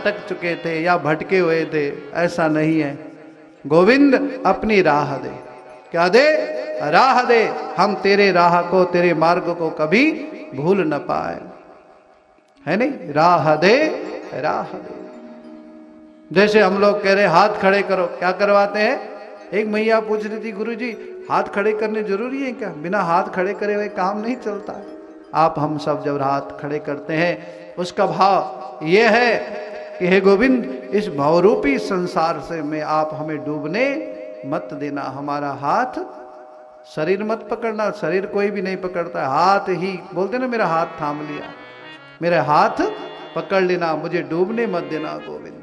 भटक चुके थे या भटके हुए थे, ऐसा नहीं है। गोविंद अपनी राह दे, क्या दे? राह दे। हम तेरे राह को, तेरे मार्ग को कभी भूल न पाए, है नहीं? राह दे, राह दे। जैसे हम लोग कह रहे हाथ खड़े करो, क्या करवाते हैं? एक मैया पूछ रही थी, गुरुजी हाथ खड़े करने जरूरी है क्या? बिना हाथ खड़े करे हुए काम नहीं चलता है। आप हम सब जब हाथ खड़े करते हैं, उसका भाव ये है कि हे गोविंद, इस भावरूपी संसार से में आप हमें डूबने मत देना। हमारा हाथ, शरीर मत पकड़ना, शरीर कोई भी नहीं पकड़ता है, हाथ ही बोलते ना, मेरा हाथ थाम लिया, मेरा हाथ पकड़ लेना, मुझे डूबने मत देना गोविंद,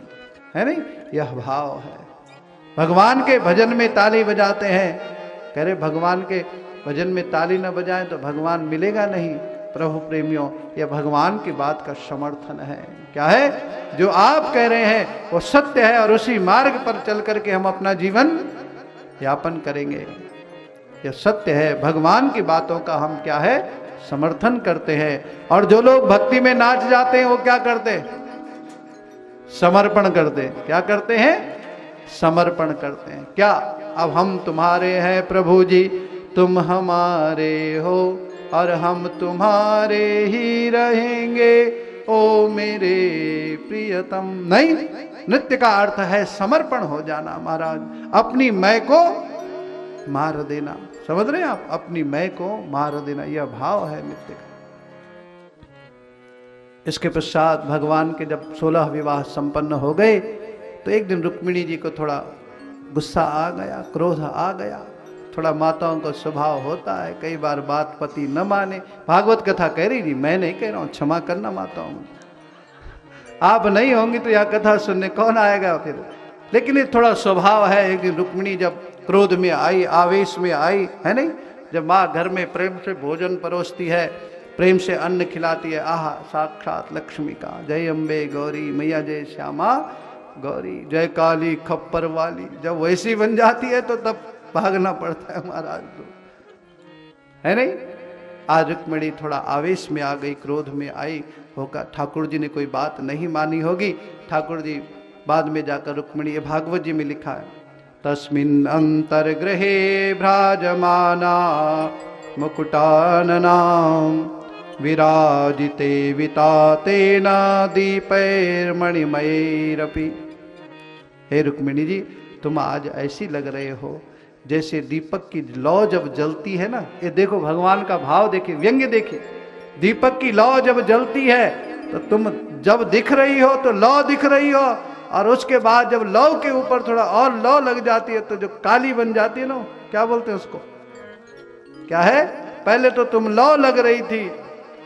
है नहीं? यह भाव है। भगवान के भजन में ताली बजाते हैं, कह रहे भगवान के भजन में ताली न बजाएं तो भगवान मिलेगा नहीं। प्रभु प्रेमियों, यह भगवान की बात का समर्थन है। क्या है? जो आप कह रहे हैं वो सत्य है, और उसी मार्ग पर चल करके हम अपना जीवन यापन करेंगे। यह सत्य है। भगवान की बातों का हम क्या है? समर्थन करते हैं। और जो लोग भक्ति में नाच जाते हैं वो क्या करते हैं? समर्पण करते हैं। क्या करते हैं? समर्पण करते हैं। क्या अब हम तुम्हारे हैं प्रभु जी, तुम हमारे हो और हम तुम्हारे ही रहेंगे, ओ मेरे प्रियतम। नहीं, नृत्य का अर्थ है समर्पण हो जाना महाराज, अपनी मैं को मार देना। समझ रहे हैं आप? अपनी मैं को मार देना, यह भाव है नृत्य का। इसके पश्चात भगवान के जब 16 विवाह संपन्न हो गए तो एक दिन रुक्मिणी जी को थोड़ा गुस्सा आ गया, क्रोध आ गया। थोड़ा माताओं का स्वभाव होता है, कई बार बात पति न माने। भागवत कथा कह रही थी, मैं नहीं कह रहा हूं, क्षमा करना माताओं, आप नहीं होंगी तो यह कथा सुनने कौन आएगा फिर। लेकिन ये थोड़ा स्वभाव है। एक दिन रुक्मिणी जब क्रोध में आई, आवेश में आई, है नहीं, जब माँ घर में प्रेम से भोजन परोसती है, प्रेम से अन्न खिलाती है, आह साक्षात लक्ष्मी का। जय अम्बे गौरी मैया, जय श्यामा गौरी, जय काली खप्पर वाली। जब वैसी बन जाती है तो तब भागना पड़ता है महाराज, तो है नहीं। आज रुक्मिणी थोड़ा आवेश में आ गई, क्रोध में आई होगा। ठाकुर जी ने कोई बात नहीं मानी होगी। ठाकुर जी बाद में जाकर रुक्मिणी, भागवत जी में लिखा है, तस्मिन् अंतर्गृहे भ्राजमाना मुकुटाननाम विराजिते वितातेन दीपैर्मणिमयैरपि। हे रुक्मिणी जी, तुम आज ऐसी लग रहे हो जैसे दीपक की लौ जब जलती है ना। ये देखो भगवान का भाव देखिए, व्यंग्य देखिए। दीपक की लौ जब जलती है तो तुम जब दिख रही हो तो लौ दिख रही हो, और उसके बाद जब लौ के ऊपर थोड़ा और लौ लग जाती है तो जो काली बन जाती है ना, क्या बोलते हैं उसको? क्या है? पहले तो तुम लौ लग रही थी,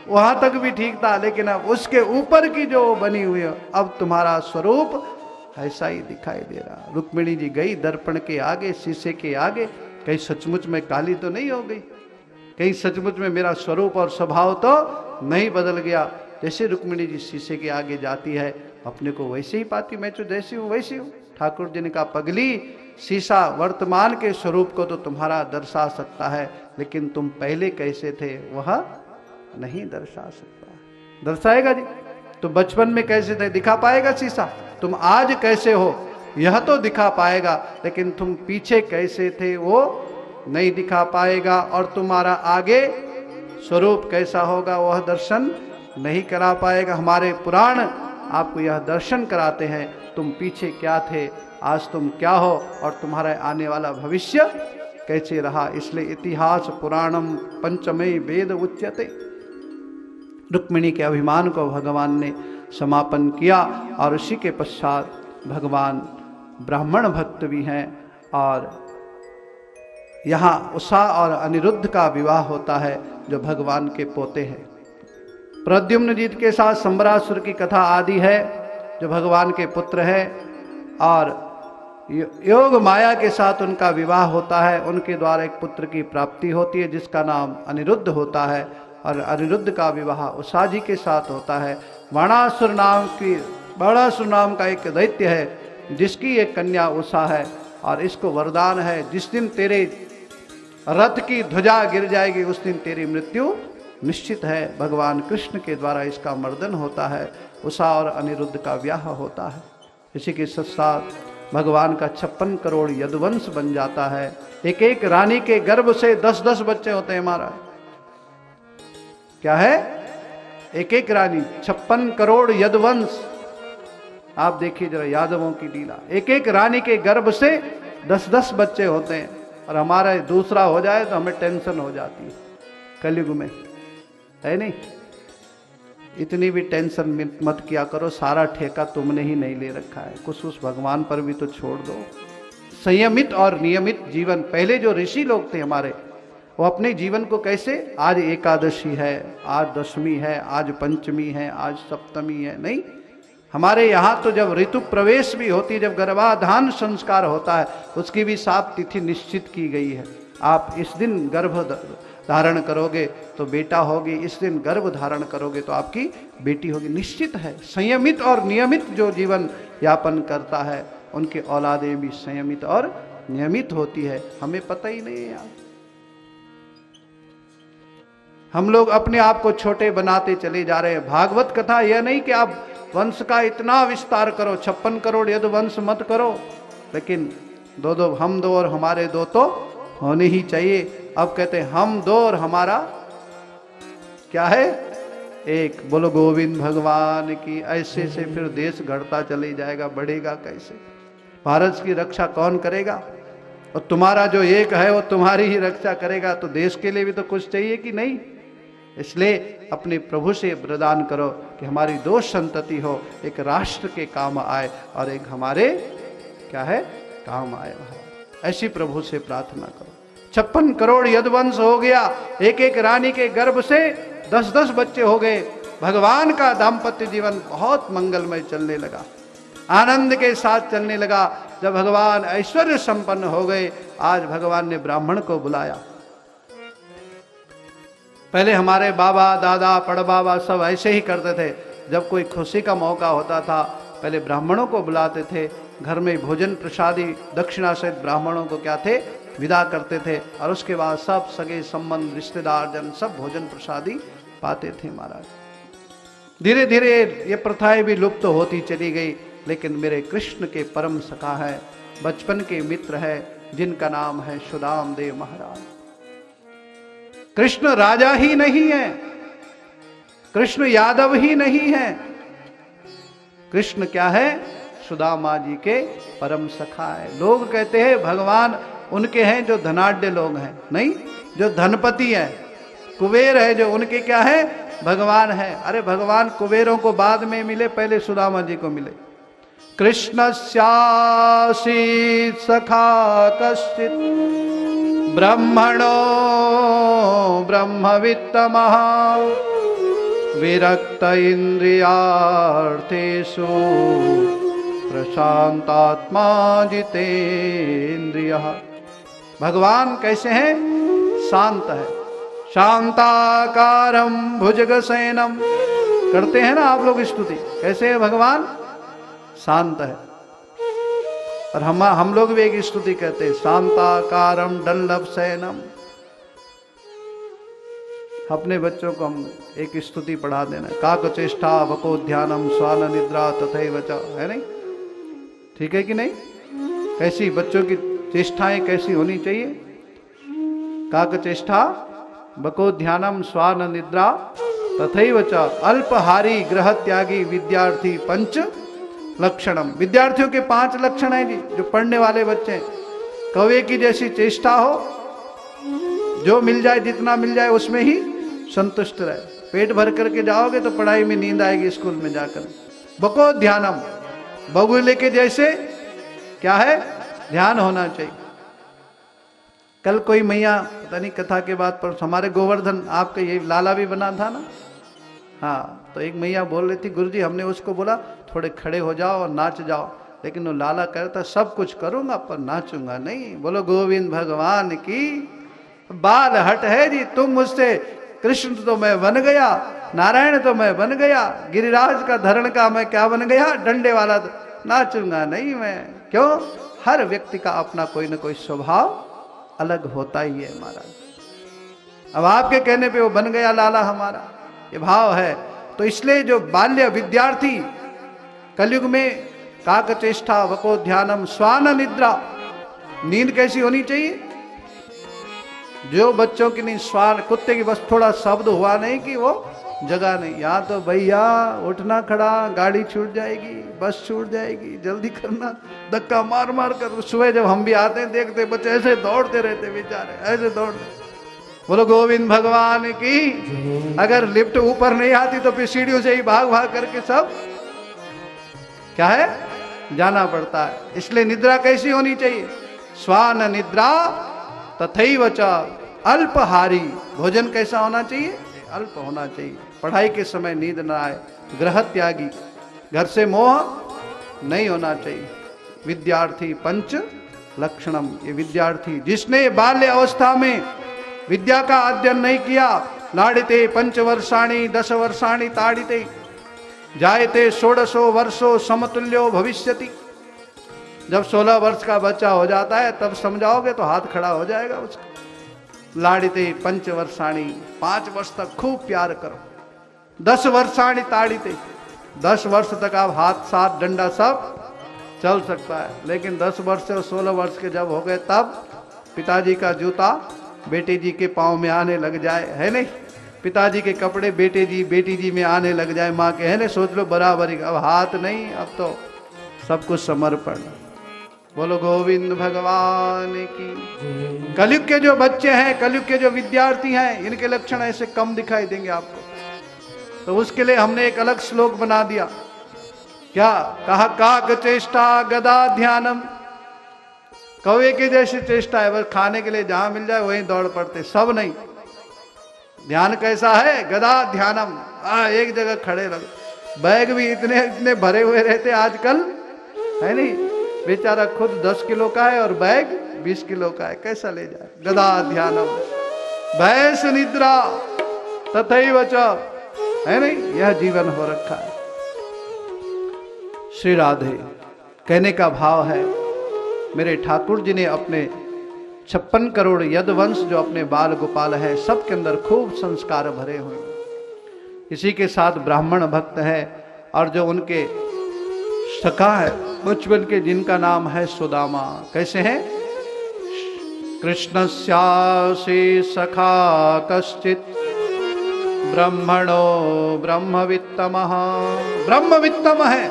वहां तक भी ठीक था, लेकिन अब उसके ऊपर की जो बनी हुई है, अब तुम्हारा स्वरूप ऐसा ही दिखाई दे रहा। रुक्मिणी जी गई दर्पण के आगे, शीशे के आगे, कहीं सचमुच में काली तो नहीं हो गई, कहीं सचमुच में मेरा स्वरूप और स्वभाव तो नहीं बदल गया। जैसे रुक्मिणी जी शीशे के आगे जाती है, अपने को वैसे ही पाती, मैं तो जैसी हूँ वैसी हूँ। ठाकुर जी ने कहा, पगली, शीशा वर्तमान के स्वरूप को तो तुम्हारा दर्शा सकता है, लेकिन तुम पहले कैसे थे वह नहीं दर्शा सकता। दर्शाएगा जी? तो बचपन में कैसे थे दिखा पाएगा शीशा? तुम आज कैसे हो यह तो दिखा पाएगा, लेकिन तुम पीछे कैसे थे वो नहीं दिखा पाएगा, और तुम्हारा आगे स्वरूप कैसा होगा वह दर्शन नहीं करा पाएगा। हमारे पुराण आपको यह दर्शन कराते हैं, तुम पीछे क्या थे, आज तुम क्या हो, और तुम्हारा आने वाला भविष्य कैसे रहा। इसलिए इतिहास पुराणम पंचमे वेद उच्यते। रुक्मिणी के अभिमान को भगवान ने समापन किया, और उसी के पश्चात भगवान ब्राह्मण भक्त भी हैं, और यहाँ उषा और अनिरुद्ध का विवाह होता है जो भगवान के पोते हैं। प्रद्युम्न जी के साथ संबरासुर की कथा आदि है जो भगवान के पुत्र है, और योग माया के साथ उनका विवाह होता है। उनके द्वारा एक पुत्र की प्राप्ति होती है जिसका नाम अनिरुद्ध होता है, और अनिरुद्ध का विवाह उषा जी के साथ होता है। बाणासुर नाम का एक दैत्य है जिसकी एक कन्या उषा है, और इसको वरदान है, जिस दिन तेरे रथ की ध्वजा गिर जाएगी उस दिन तेरी मृत्यु निश्चित है। भगवान कृष्ण के द्वारा इसका मर्दन होता है, उषा और अनिरुद्ध का ब्याह होता है। इसी के साथ भगवान का 56 करोड़ यदुवंश बन जाता है। एक एक रानी के गर्भ से 10-10 बच्चे होते हैं महाराज। क्या है? एक एक रानी 56 करोड़ यदुवंश। आप देखिए जरा यादवों की लीला। एक एक रानी के गर्भ से 10-10 बच्चे होते हैं। और हमारा दूसरा हो जाए तो हमें टेंशन हो जाती है कलयुग में, है नहीं? इतनी भी टेंशन मत किया करो, सारा ठेका तुमने ही नहीं ले रखा है, कुछ उस भगवान पर भी तो छोड़ दो। संयमित और नियमित जीवन। पहले जो ऋषि लोग थे हमारे, वो अपने जीवन को कैसे, आज एकादशी है, आज दशमी है, आज पंचमी है, आज सप्तमी है, नहीं। हमारे यहाँ तो जब ऋतु प्रवेश भी होती है, जब गर्भाधान संस्कार होता है, उसकी भी 7 तिथि निश्चित की गई है। आप इस दिन गर्भ धारण करोगे तो बेटा होगी, इस दिन गर्भ धारण करोगे तो आपकी बेटी होगी, निश्चित है। संयमित और नियमित जो जीवन यापन करता है, उनके औलादें भी संयमित और नियमित होती है। हमें पता ही नहीं है यार। हम लोग अपने आप को छोटे बनाते चले जा रहे हैं। भागवत कथा यह नहीं कि आप वंश का इतना विस्तार करो, 56 करोड़ यदुवंश मत करो, लेकिन दो हम दो और हमारे दो तो होने ही चाहिए। अब कहते हैं हम दो और हमारा क्या है, एक। बोलो गोविंद भगवान की। ऐसे से फिर देश घटता चले जाएगा, बढ़ेगा कैसे? भारत की रक्षा कौन करेगा? और तुम्हारा जो एक है वो तुम्हारी ही रक्षा करेगा, तो देश के लिए भी तो कुछ चाहिए कि नहीं? इसलिए अपने प्रभु से वरदान करो कि हमारी 2 संतति हो, एक राष्ट्र के काम आए और एक हमारे क्या है, काम आए। ऐसी प्रभु से प्रार्थना करो। 56 करोड़ यदुवंश हो गया, एक एक रानी के गर्भ से 10-10 बच्चे हो गए। भगवान का दाम्पत्य जीवन बहुत मंगलमय चलने लगा, आनंद के साथ चलने लगा। जब भगवान ऐश्वर्य संपन्न हो गए, आज भगवान ने ब्राह्मण को बुलाया। पहले हमारे बाबा दादा पड़बाबा सब ऐसे ही करते थे। जब कोई खुशी का मौका होता था, पहले ब्राह्मणों को बुलाते थे, घर में भोजन प्रसादी दक्षिणा सहित ब्राह्मणों को क्या थे, विदा करते थे। और उसके बाद सब सगे संबंध रिश्तेदार जन सब भोजन प्रसादी पाते थे महाराज। धीरे धीरे ये प्रथाएं भी लुप्त होती चली गई, लेकिन मेरे कृष्ण के परम सखा है, बचपन के मित्र है, जिनका नाम है सुदाम देव महाराज। कृष्ण राजा ही नहीं है, कृष्ण यादव ही नहीं है, कृष्ण क्या है, सुदामा जी के परम सखा है। लोग कहते हैं भगवान उनके हैं जो धनाढ्य लोग हैं, नहीं, जो धनपति है, कुबेर है, जो उनके क्या है, भगवान है। अरे भगवान कुबेरों को बाद में मिले, पहले सुदामा जी को मिले। कृष्ण स्यासी सखा कश्चित ब्रह्मणो ब्रह्मवित्तमः विरक्त इंद्रियार्थेषु प्रशांतात्मा जितेन्द्रियः। भगवान कैसे हैं, शांत है। शांताकारं भुजगशयनं करते हैं ना आप लोग स्तुति, कैसे है भगवान, शांत है। और हम लोग भी एक स्तुति कहते हैं, शांताकारं दंडव शयनम। अपने बच्चों को हम एक स्तुति पढ़ा देना, काकचेष्टा वको ध्यानम स्वान निद्रा तथैव च, है नहीं? ठीक है कि नहीं? कैसी बच्चों की चेष्टाएं कैसी होनी चाहिए? काकचेष्टा बको ध्यानम स्वान निद्रा तथैव च अल्पहारी ग्रह त्यागी विद्यार्थी पंच लक्षणम। विद्यार्थियों के 5 लक्षण हैं जी, जो पढ़ने वाले बच्चे हैं। कौवे की जैसी चेष्टा हो, जो मिल जाए जितना मिल जाए उसमें ही संतुष्ट रहे। पेट भर करके जाओगे तो पढ़ाई में नींद आएगी स्कूल में जाकर। बको ध्यानम, बगुले के जैसे क्या है, ध्यान होना चाहिए। कल कोई मैया, पता नहीं कथा के बाद पर हमारे गोवर्धन आपका ये लाला भी बना था ना, हाँ, तो एक मैया बोल रही थी, गुरुजी हमने उसको बोला थोड़े खड़े हो जाओ और नाच जाओ, लेकिन वो लाला कहता सब कुछ करूंगा पर नाचूंगा नहीं। बोलो गोविंद भगवान की। बाल हट है जी, तुम मुझसे, कृष्ण तो मैं बन गया, नारायण तो मैं बन गया, गिरिराज का धरण का मैं क्या बन गया, डंडे वाला, तो नाचूंगा नहीं मैं। क्यों? हर व्यक्ति का अपना कोई ना कोई स्वभाव अलग होता ही है महाराज। अब आपके कहने पे वो बन गया लाला हमारा, ये भाव है। तो इसलिए जो बाल्य विद्यार्थी कलयुग में काकचेष्टा वको ध्यानम स्वान निद्रा, नींद कैसी होनी चाहिए? जो बच्चों की नींद स्वान, कुत्ते की बस थोड़ा शब्द हुआ नहीं कि वो जगह नहीं। यहाँ तो भैया उठना खड़ा, गाड़ी छूट जाएगी, बस छूट जाएगी, जल्दी करना, धक्का मार मार कर। सुबह जब हम भी आते हैं देखते बच्चे ऐसे दौड़ते रहते बेचारे, ऐसे दौड़ते। बोलो गोविंद भगवान की। अगर लिफ्ट ऊपर नहीं आती तो फिर सीढ़ियों से ही भाग भाग करके सब क्या है जाना पड़ता है। इसलिए निद्रा कैसी होनी चाहिए? स्वान निद्रा तथैव च अल्पहारी। भोजन कैसा होना चाहिए? अल्प होना चाहिए। पढ़ाई के समय नींद न आए। गृह त्यागी, घर से मोह नहीं होना चाहिए। विद्यार्थी पंच लक्षणम, ये विद्यार्थी जिसने बाल्य अवस्था में विद्या का अध्ययन नहीं किया, लाड़िते पंचवर्षाणि 10 वर्षाणि ताड़िते जायते 16 वर्षो समतुल्यो भविष्यति। जब 16 वर्ष का बच्चा हो जाता है तब समझाओगे तो हाथ खड़ा हो जाएगा उसका। लाड़िते पंचवर्षाणि, 5 वर्ष तक खूब प्यार करो। 10 वर्षाणि ताड़िते, 10 वर्ष तक आप हाथ साथ डंडा सब चल सकता है। लेकिन 10 वर्ष से 16 वर्ष के जब हो गए तब पिताजी का जूता बेटे जी के पाँव में आने लग जाए, है नहीं? पिताजी के कपड़े बेटी जी में आने लग जाए, माँ के, है नहीं? सोच लो बराबरी। अब हाथ नहीं, अब तो सब कुछ समर्पण। बोलो गोविंद भगवान की। कलयुग के जो बच्चे हैं, कलयुग के जो विद्यार्थी हैं, इनके लक्षण ऐसे कम दिखाई देंगे आपको। तो उसके लिए हमने एक अलग श्लोक बना दिया। क्या कहा? काक चेष्टा गदा ध्यानम। कौवे की जैसी चेष्टा है, बस खाने के लिए जहां मिल जाए वहीं दौड़ पड़ते, सब नहीं। ध्यान कैसा है? गदा ध्यानम। एक जगह खड़े रहो। बैग भी इतने इतने भरे हुए रहते आजकल, है नहीं? बेचारा खुद 10 किलो का है और बैग 20 किलो का है, कैसा ले जाए? गदा ध्यानम भैंस निद्रा तथैव च, है नहीं? यह जीवन हो रखा है। श्री राधे। कहने का भाव है, मेरे ठाकुर जी ने अपने 56 करोड़ यदवंश जो अपने बाल गोपाल है, सबके अंदर खूब संस्कार भरे हुए। इसी के साथ ब्राह्मण भक्त है और जो उनके सखा है बचपन के, जिनका नाम है सुदामा। कैसे हैं? कृष्णस्यासि सखा कश्चित ब्रह्मणो ब्रह्मवित्तमः। ब्रह्मवित्तम है।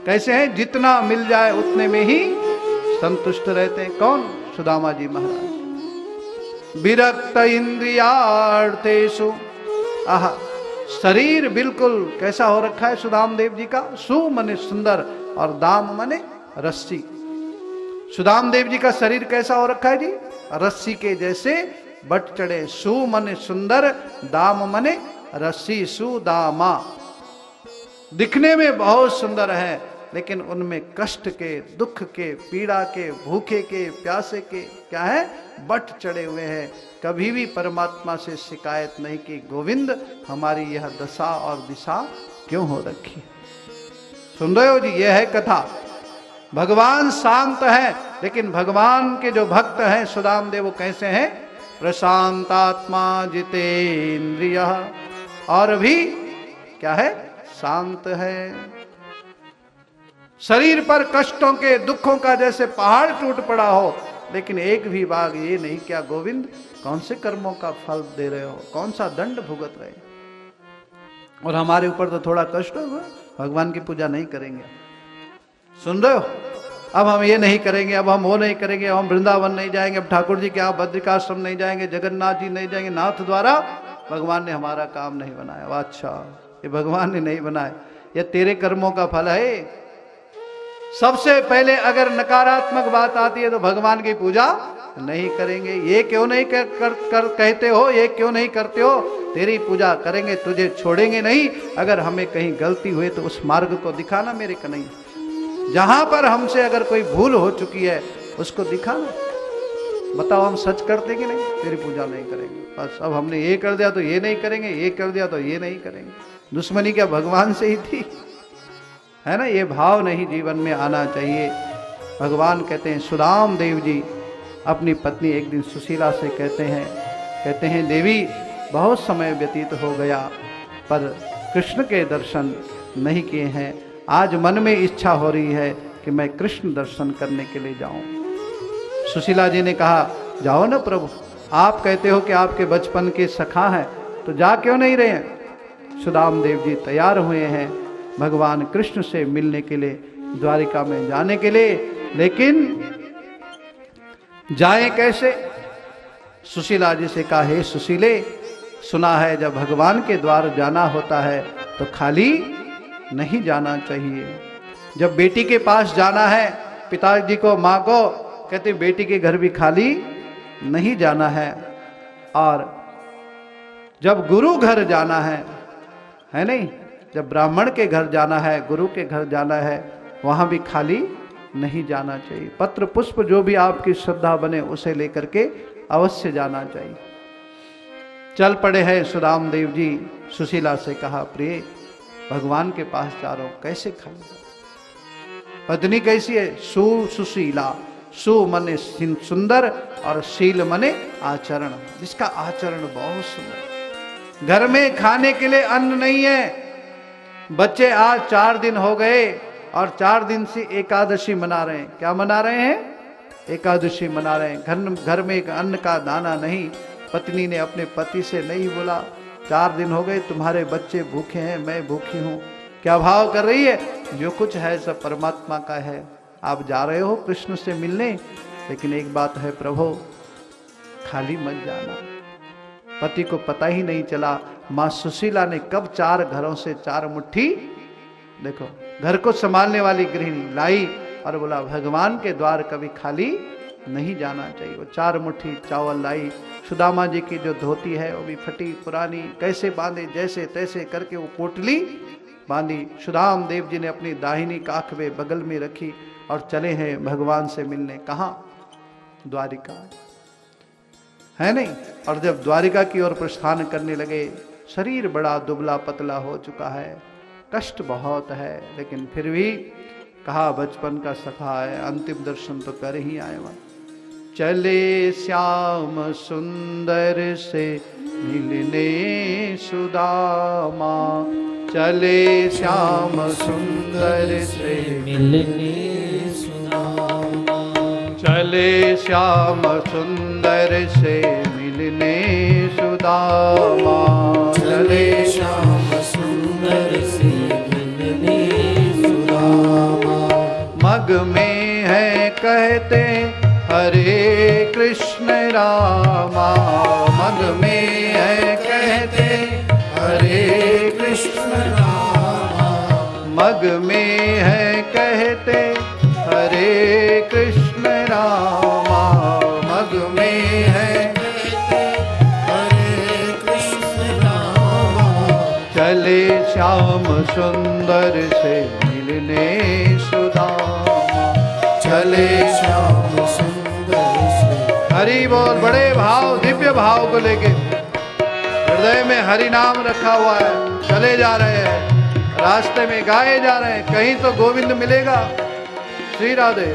कैसे हैं? जितना मिल जाए उतने में ही संतुष्ट रहते हैं। कौन? सुदामा जी महाराज। विरक्त इंद्रियार्थेषु। आहा, शरीर बिल्कुल कैसा हो रखा है सुदाम देव जी का? सु मने सुंदर और दाम मने रस्सी। सुदाम देव जी का शरीर कैसा हो रखा है जी? रस्सी के जैसे बट चढ़े। सु मने सुंदर, दाम मने रस्सी, सुदामा। दिखने में बहुत सुंदर है, लेकिन उनमें कष्ट के, दुख के, पीड़ा के, भूखे के, प्यासे के क्या है? बट चढ़े हुए हैं। कभी भी परमात्मा से शिकायत नहीं की, गोविंद हमारी यह दशा और दिशा क्यों हो रखी? सुन रहे हो जी? यह है कथा। भगवान शांत है, लेकिन भगवान के जो भक्त हैं सुदाम देव, वो कैसे हैं? प्रशांतात्मा जितेंद्रिय, और भी क्या है? शांत है। शरीर पर कष्टों के, दुखों का जैसे पहाड़ टूट पड़ा हो, लेकिन एक भी बाग ये नहीं क्या गोविंद कौन से कर्मों का फल दे रहे हो, कौन सा दंड भुगत रहे। और हमारे ऊपर तो थोड़ा कष्ट होगा, भगवान की पूजा नहीं करेंगे। सुन रहे हो? अब हम ये नहीं करेंगे, अब हम वो नहीं करेंगे, अब हम वृंदावन नहीं जाएंगे, अब ठाकुर जी के आप बद्रिकाश्रम नहीं जाएंगे, जगन्नाथ जी नहीं जाएंगे। नाथ द्वारा भगवान ने हमारा काम नहीं बनाया। अच्छा, ये भगवान ने नहीं बनाया, ये तेरे कर्मों का फल है। सबसे पहले अगर नकारात्मक बात आती है तो भगवान की पूजा नहीं करेंगे। ये क्यों नहीं कहते हो? ये क्यों नहीं करते हो? तेरी पूजा करेंगे, तुझे छोड़ेंगे नहीं। अगर हमें कहीं गलती हुई तो उस मार्ग को दिखाना मेरे कन्हैया। जहां पर हमसे अगर कोई भूल हो चुकी है उसको दिखाना। बताओ हम सच करते कि नहीं? तेरी पूजा नहीं करेंगे। बस अब हमने ये कर दिया तो ये नहीं करेंगे, ये कर दिया तो ये नहीं करेंगे। दुश्मनी क्या भगवान से ही थी? है ना? ये भाव नहीं जीवन में आना चाहिए। भगवान कहते हैं, सुदाम देव जी अपनी पत्नी एक दिन सुशीला से कहते हैं देवी बहुत समय व्यतीत हो गया, पर कृष्ण के दर्शन नहीं किए हैं। आज मन में इच्छा हो रही है कि मैं कृष्ण दर्शन करने के लिए जाऊं। सुशीला जी ने कहा, जाओ ना प्रभु, आप कहते हो कि आपके बचपन के सखा हैं, तो जा क्यों नहीं रहे हैं। सुदाम देव जी तैयार हुए हैं भगवान कृष्ण से मिलने के लिए, द्वारिका में जाने के लिए, लेकिन जाएं कैसे। सुशीला जी से कहा, हे सुशीले, सुना है जब भगवान के द्वार जाना होता है तो खाली नहीं जाना चाहिए। जब बेटी के पास जाना है, पिताजी को, माँ को, कहते बेटी के घर भी खाली नहीं जाना है। और जब गुरु घर जाना है नहीं, जब ब्राह्मण के घर जाना है, गुरु के घर जाना है, वहां भी खाली नहीं जाना चाहिए। पत्र पुष्प जो भी आपकी श्रद्धा बने उसे लेकर के अवश्य जाना चाहिए। चल पड़े हैं सुदाम देव जी। सुशीला से कहा, प्रिय भगवान के पास जा रहा हूं, कैसे खाऊंगा। पत्नी कैसी है, सुशीला, सु मने सुंदर और शील मने आचरण, जिसका आचरण बहुत सुंदर। घर में खाने के लिए अन्न नहीं है। बच्चे आज 4 दिन हो गए और 4 दिन से एकादशी मना रहे हैं। क्या मना रहे हैं, एकादशी मना रहे हैं। घर में एक अन्न का दाना नहीं। पत्नी ने अपने पति से नहीं बोला, 4 दिन हो गए तुम्हारे बच्चे भूखे हैं, मैं भूखी हूं। क्या भाव कर रही है, जो कुछ है सब परमात्मा का है। आप जा रहे हो कृष्ण से मिलने, लेकिन एक बात है प्रभु, खाली मत जाना। पति को पता ही नहीं चला मां सुशीला ने कब 4 घरों से 4 मुट्ठी, देखो घर को संभालने वाली गृहिणी लाई और बोला भगवान के द्वार कभी खाली नहीं जाना चाहिए। वो 4 मुट्ठी चावल लाई। सुदामा जी की जो धोती है वो भी फटी पुरानी, कैसे बांधे, जैसे तैसे करके वो पोटली बांधी। सुदाम देव जी ने अपनी दाहिनी काख में बगल में रखी और चले हैं भगवान से मिलने। कहाँ, द्वारिका, है नहीं। और जब द्वारिका की ओर प्रस्थान करने लगे, शरीर बड़ा दुबला पतला हो चुका है, कष्ट बहुत है, लेकिन फिर भी कहा बचपन का सखा है, अंतिम दर्शन तो कर ही आए। वहां चले श्याम सुंदर से मिलने सुदामा, चले श्याम सुंदर से मिलने सुदामा, चले श्याम सुंदर से मिलने सुदामा, चले श्याम सुंदर से मिलने सुदामा। मग में है कहते हरे कृष्ण रामा, मग में है कहते हरे कृष्ण रामा, मग में है कहते हरे कृष्ण रामा, मग में है हरे कृष्ण रामा। चले श्याम सुंदर से मिलने सुदामा, चले श्याम सुंदर से। हरि बोल। बड़े भाव, दिव्य भाव को लेके हृदय में हरि नाम रखा हुआ है। चले जा रहे हैं, रास्ते में गाए जा रहे हैं, कहीं तो गोविंद मिलेगा। श्री राधे।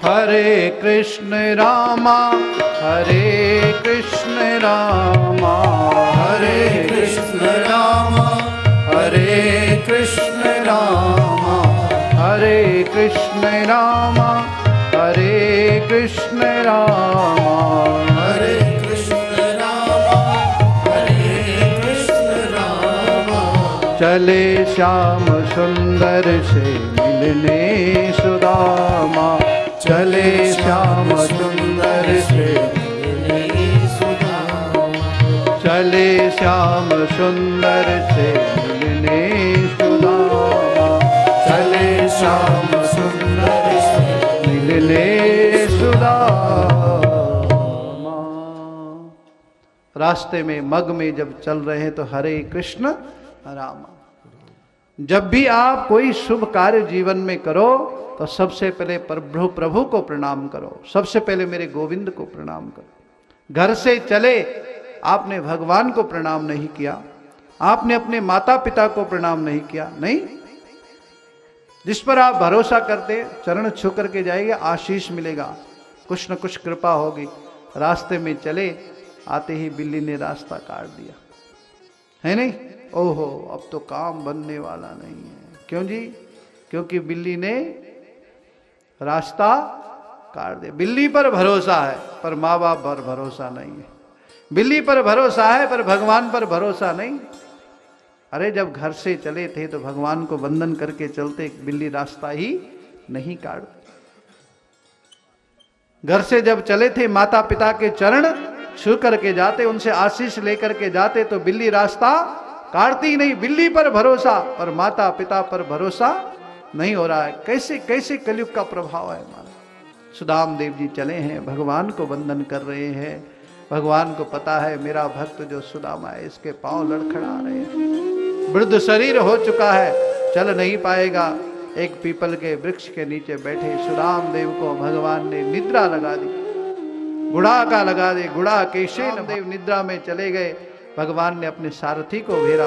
हरे कृष्ण रामा, हरे कृष्ण रामा, हरे कृष्ण रामा, हरे कृष्ण रामा, हरे कृष्ण रामा, हरे कृष्ण रामा, हरे कृष्ण रामा, हरे कृष्ण रामा। चले श्याम सुंदर से मिलने सुदामा, चले श्याम सुंदर से मिलने सुदामा, चले श्याम सुंदर से मिलने सुदामा, चले श्याम सुंदर से मिलने सुदामा। रास्ते में मग में जब चल रहे हैं तो हरे कृष्ण रामा, जब भी आप कोई शुभ कार्य जीवन में करो तो सबसे पहले प्रभु को प्रणाम करो, सबसे पहले मेरे गोविंद को प्रणाम करो। घर से चले आपने भगवान को प्रणाम नहीं किया, आपने अपने माता पिता को प्रणाम नहीं किया, नहीं, जिस पर आप भरोसा करते चरण छू करके जाएंगे, आशीष मिलेगा, कुछ न कुछ कृपा होगी। रास्ते में चले, आते ही बिल्ली ने रास्ता काट दिया, है नहीं? ओहो, अब तो काम बनने वाला नहीं है। क्यों जी? क्योंकि बिल्ली ने रास्ता काट दिया। बिल्ली पर भरोसा है पर माँ बाप पर भरोसा नहीं है, बिल्ली पर भरोसा है पर भगवान पर भरोसा नहीं। अरे जब घर से चले थे तो भगवान को वंदन करके चलते, बिल्ली रास्ता ही नहीं काटती। घर से जब चले थे माता पिता के चरण छू करके जाते, उनसे आशीष लेकर के जाते, तो बिल्ली रास्ता काटती नहीं। बिल्ली पर भरोसा पर माता पिता पर भरोसा नहीं हो रहा है। कैसे कैसे कलयुग का प्रभाव है हमारा। सुदाम देव जी चले हैं, भगवान को वंदन कर रहे हैं। भगवान को पता है मेरा भक्त जो सुदामा है इसके पांव लड़खड़ा रहे हैं, वृद्ध शरीर हो चुका है, चल नहीं पाएगा। एक पीपल के वृक्ष के नीचे बैठे सुदाम देव को भगवान ने निद्रा लगा दी, गुड़ा का लगा दे, गुड़ा कैसे देव निद्रा में चले गए। भगवान ने अपने सारथी को भेजा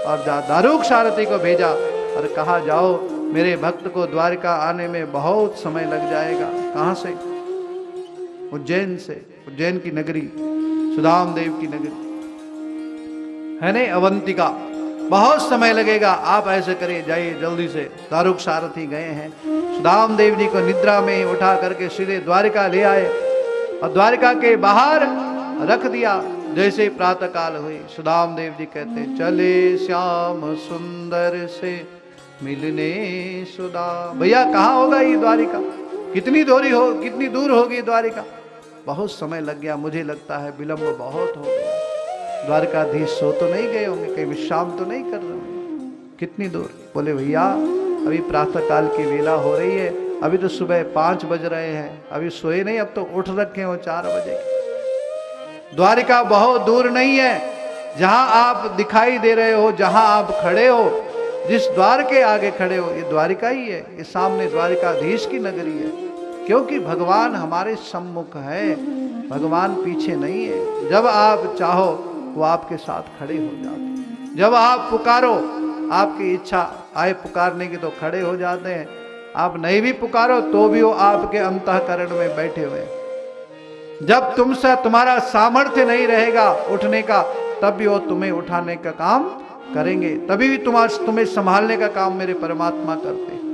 और दारूक सारथी को भेजा और कहा जाओ, मेरे भक्त को द्वारका आने में बहुत समय लग जाएगा। कहाँ से? उज्जैन से, उज्जैन की नगरी, सुदाम देव की नगरी है नहीं, अवंतिका, बहुत समय लगेगा। आप ऐसे करिए, जाइए जल्दी से। दारुक सारथी गए हैं, सुदाम देव जी को निद्रा में उठा करके सीधे द्वारिका ले आए और द्वारिका के बाहर रख दिया। जैसे प्रातः काल हुई, सुदाम देव जी कहते, चले श्याम सुंदर से मिलने सुदाम। भैया कहाँ होगा ये द्वारिका? कितनी दूर होगी द्वारिका? बहुत समय लग गया, मुझे लगता है विलंब बहुत हो गया। द्वारकाधीश सो तो नहीं गए होंगे, कहीं विश्राम तो नहीं कर रहे होंगे? कितनी दूर? बोले भैया अभी प्रातः काल की वेला हो रही है, अभी तो सुबह 5 बज रहे हैं, अभी सोए नहीं, अब तो उठ रखे हो 4 बजे। द्वारिका बहुत दूर नहीं है, जहां आप दिखाई दे रहे हो, जहां आप खड़े हो, जिस द्वार के आगे खड़े हो, ये द्वारिका ही है। ये सामने द्वारिकाधीश की नगरी है, क्योंकि भगवान हमारे सम्मुख है, भगवान पीछे नहीं है। जब आप चाहो वो आपके साथ खड़े हो जाते, जब आप पुकारो, आपकी इच्छा आए पुकारने की तो खड़े हो जाते हैं, आप नहीं भी पुकारो तो भी वो आपके अंतःकरण में बैठे हुए हैं। जब तुमसे तुम्हारा सामर्थ्य नहीं रहेगा उठने का, तब भी वो तुम्हें उठाने का काम करेंगे, तभी भी तुम्हें संभालने का काम मेरे परमात्मा करते हैं।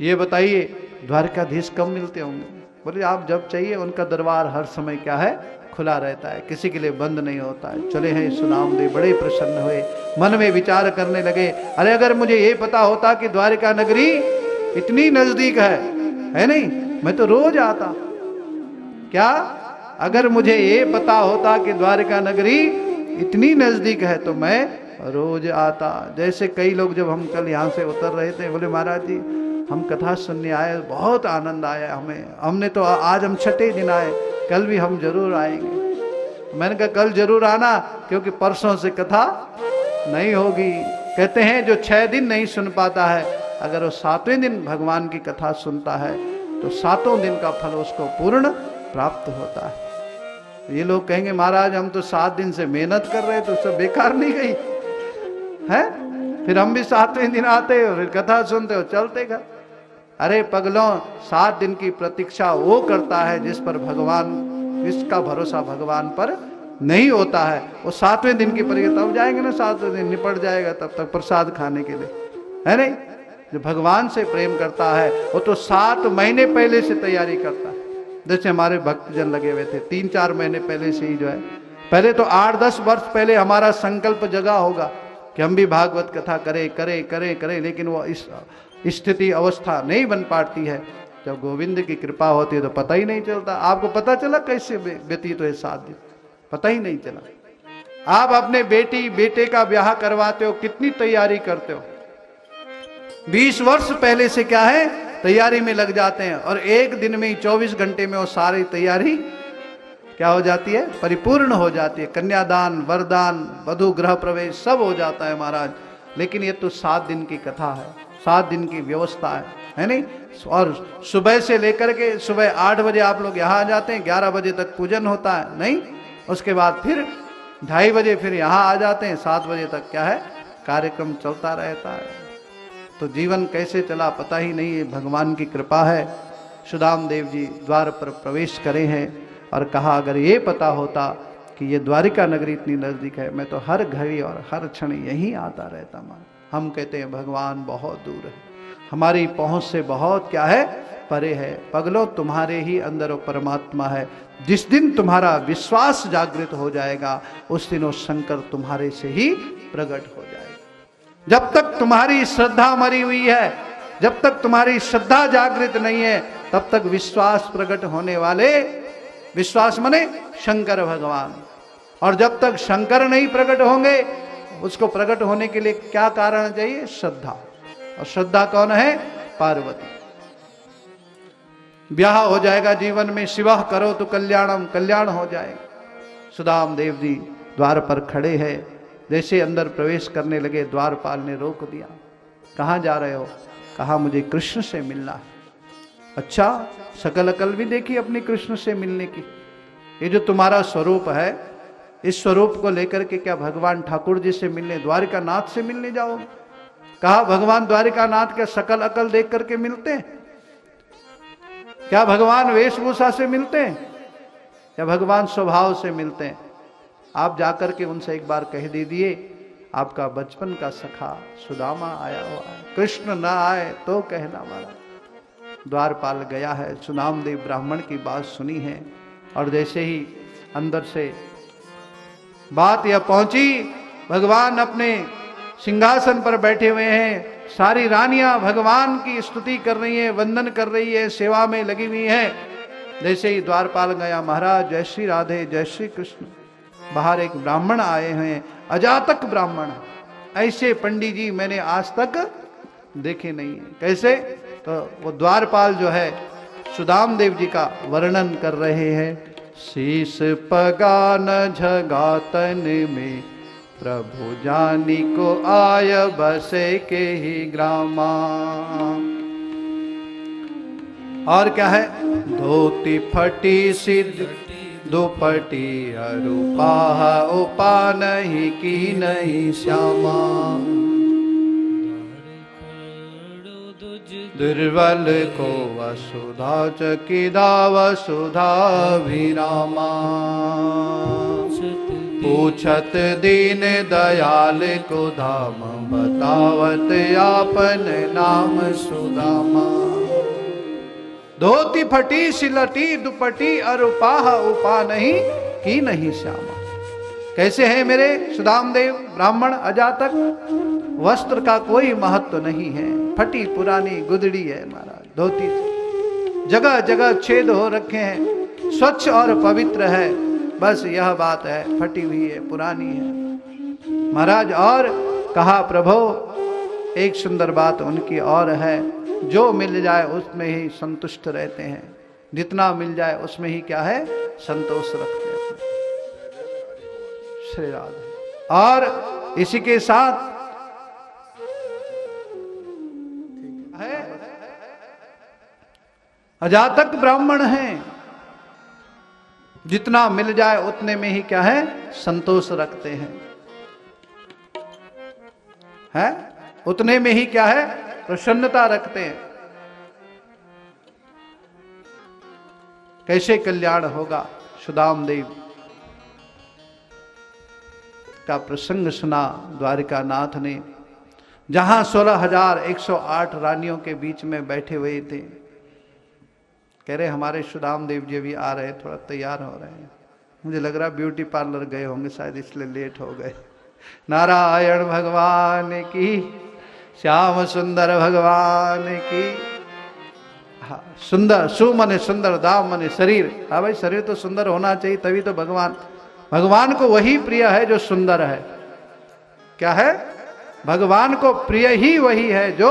ये बताइए द्वारकाधीश कब मिलते होंगे? बोले आप जब चाहिए, उनका दरबार हर समय क्या है? खुला रहता है, किसी के लिए बंद नहीं होता है। चले हैं सुदाम देव, बड़े प्रसन्न हुए, मन में विचार करने लगे, अरे अगर मुझे ये पता होता कि द्वारिका नगरी इतनी नजदीक है नहीं, मैं तो रोज आता। क्या? अगर मुझे ये पता होता कि द्वारिका नगरी इतनी नजदीक है तो मैं रोज आता। जैसे कई लोग, जब हम कल यहाँ से उतर रहे थे, बोले महाराज जी हम कथा सुनने आए, बहुत आनंद आया हमने तो आज हम 6ठे दिन आए, कल भी हम जरूर आएंगे। मैंने कहा कल जरूर आना, क्योंकि परसों से कथा नहीं होगी। कहते हैं जो 6 दिन नहीं सुन पाता है, अगर वो 7वें दिन भगवान की कथा सुनता है तो 7वें दिन का फल उसको पूर्ण प्राप्त होता है। ये लोग कहेंगे महाराज हम तो 7 दिन से मेहनत कर रहे, तो सब बेकार नहीं गई है? फिर हम भी 7वें दिन आते हो, फिर कथा सुनते हो, चलते घर। अरे पगलों, 7 दिन की प्रतीक्षा वो करता है जिस पर भगवान, जिसका भरोसा भगवान पर नहीं होता है। वो 7वें दिन की परीक्षा, तब जाएंगे ना, 7वें दिन निपट जाएगा, तब तक प्रसाद खाने के लिए, है नहीं? जो भगवान से प्रेम करता है वो तो 7 महीने पहले से तैयारी करता है। जैसे हमारे भक्तजन लगे हुए थे, 3-4 महीने पहले से ही जो है, पहले तो 8-10 वर्ष पहले हमारा संकल्प जगा होगा कि हम भी भागवत कथा करें, लेकिन वो इस स्थिति अवस्था नहीं बन पाती है। जब गोविंद की कृपा होती है तो पता ही नहीं चलता। आपको पता चला कैसे व्यतीत हुए 7 दिन? पता ही नहीं चला। आप अपने बेटे का ब्याह करवाते हो, कितनी तैयारी करते हो, 20 वर्ष पहले से क्या है तैयारी में लग जाते हैं, और एक दिन में ही 24 घंटे में वो सारी तैयारी क्या हो जाती है? परिपूर्ण हो जाती है। कन्यादान, वरदान, वधु गृह प्रवेश सब हो जाता है महाराज। लेकिन ये तो 7 दिन की कथा है, 7 दिन की व्यवस्था है नहीं? और सुबह से लेकर के सुबह 8 बजे आप लोग यहाँ आ जाते हैं, 11 बजे तक पूजन होता है नहीं? उसके बाद फिर 2:30 बजे फिर यहाँ आ जाते हैं, 7 बजे तक क्या है कार्यक्रम चलता रहता है। तो जीवन कैसे चला पता ही नहीं है, भगवान की कृपा है। सुदाम देव जी द्वार पर प्रवेश करे हैं और कहा अगर ये पता होता कि ये द्वारिका नगरी इतनी नज़दीक है, मैं तो हर घड़ी और हर क्षण यहीं आता रहता। मान हम कहते हैं भगवान बहुत दूर है, हमारी पहुंच से बहुत क्या है परे है। पगलो तुम्हारे ही अंदर वो परमात्मा है। जिस दिन तुम्हारा विश्वास जागृत हो जाएगा उस दिन वो शंकर तुम्हारे से ही प्रकट हो जाएगा। जब तक तुम्हारी श्रद्धा मरी हुई है, जब तक तुम्हारी श्रद्धा जागृत नहीं है, तब तक विश्वास प्रकट होने वाले, विश्वास माने शंकर भगवान। और जब तक शंकर नहीं प्रकट होंगे, उसको प्रकट होने के लिए क्या कारण चाहिए? श्रद्धा। और श्रद्धा कौन है? पार्वती। ब्याह हो जाएगा जीवन में, शिवः करो तो कल्याणम, कल्याण हो जाएगा। सुदाम देव जी द्वार पर खड़े हैं, जैसे अंदर प्रवेश करने लगे द्वारपाल ने रोक दिया। कहाँ जा रहे हो? कहा मुझे कृष्ण से मिलना है। अच्छा, सकल अकल भी देखी अपनी कृष्ण से मिलने की। ये जो तुम्हारा स्वरूप है, इस स्वरूप को लेकर के क्या भगवान ठाकुर जी से मिलने, द्वारिका नाथ से मिलने जाओगे? कहा भगवान द्वारिका नाथ के सकल अकल देख करके मिलते हैं? क्या भगवान वेशभूषा से मिलते हैं या भगवान स्वभाव से मिलते हैं? आप जाकर के उनसे एक बार कह दीजिए आपका बचपन का सखा सुदामा आया हुआ है, कृष्ण ना आए तो कहना वाला। द्वारपाल गया है, सुदामदेव ब्राह्मण की बात सुनी है और जैसे ही अंदर से बात यह पहुंची, भगवान अपने सिंहासन पर बैठे हुए हैं, सारी रानियां भगवान की स्तुति कर रही हैं, वंदन कर रही है, सेवा में लगी हुई हैं। जैसे ही द्वारपाल गया, महाराज जय श्री राधे, जय श्री कृष्ण। बाहर एक ब्राह्मण आए हैं, अजातक ब्राह्मण। ऐसे पंडित जी मैंने आज तक देखे नहीं है। कैसे? तो वो द्वारपाल जो है सुदाम देव जी का वर्णन कर रहे हैं। शीश पगान झगातन में प्रभु जानी को आय बसे के ही ग्रामा। और क्या है? धोती फटी सिद्ध दुपटी अरूपाह उपा नहीं की नहीं श्यामा। दुर्बल को वसुधा चकिदा वसुधा विरामा। पूछत दीन दयाल को धाम बतावत आपन नाम सुदामा। धोती फटी सिलटी दुपटी अरूपाह उपा नहीं की नहीं श्यामा। कैसे हैं मेरे सुदामदेव ब्राह्मण अजातक? वस्त्र का कोई महत्व नहीं है, फटी पुरानी गुदड़ी है महाराज। धोती से जगह जगह छेद हो रखे हैं, स्वच्छ और पवित्र है, बस यह बात है, फटी हुई है, पुरानी है महाराज। और कहा प्रभु एक सुंदर बात उनकी और है, जो मिल जाए उसमें ही संतुष्ट रहते हैं, जितना मिल जाए उसमें ही क्या है संतोष रखते हैं श्री राधे। और इसी के साथ है अजातक ब्राह्मण हैं, जितना मिल जाए उतने में ही क्या है संतोष रखते हैं, है उतने में ही क्या है प्रसन्नता रखते हैं। कैसे कल्याण होगा? सुदामदेव का प्रसंग सुना द्वारिका नाथ ने, जहां 16,108 रानियों के बीच में बैठे हुए थे। कह रहे हमारे सुदामदेव जी भी आ रहे, थोड़ा तैयार हो रहे हैं। मुझे लग रहा ब्यूटी पार्लर गए होंगे शायद, इसलिए लेट हो गए। नारायण भगवान की, श्याम सुंदर भगवान की। हाँ, सुंदर सु मने सुंदर, दाम मने शरीर। हाँ भाई, शरीर तो सुंदर होना चाहिए, तभी तो भगवान को वही प्रिय है जो सुंदर है। क्या है? भगवान को प्रिय ही वही है जो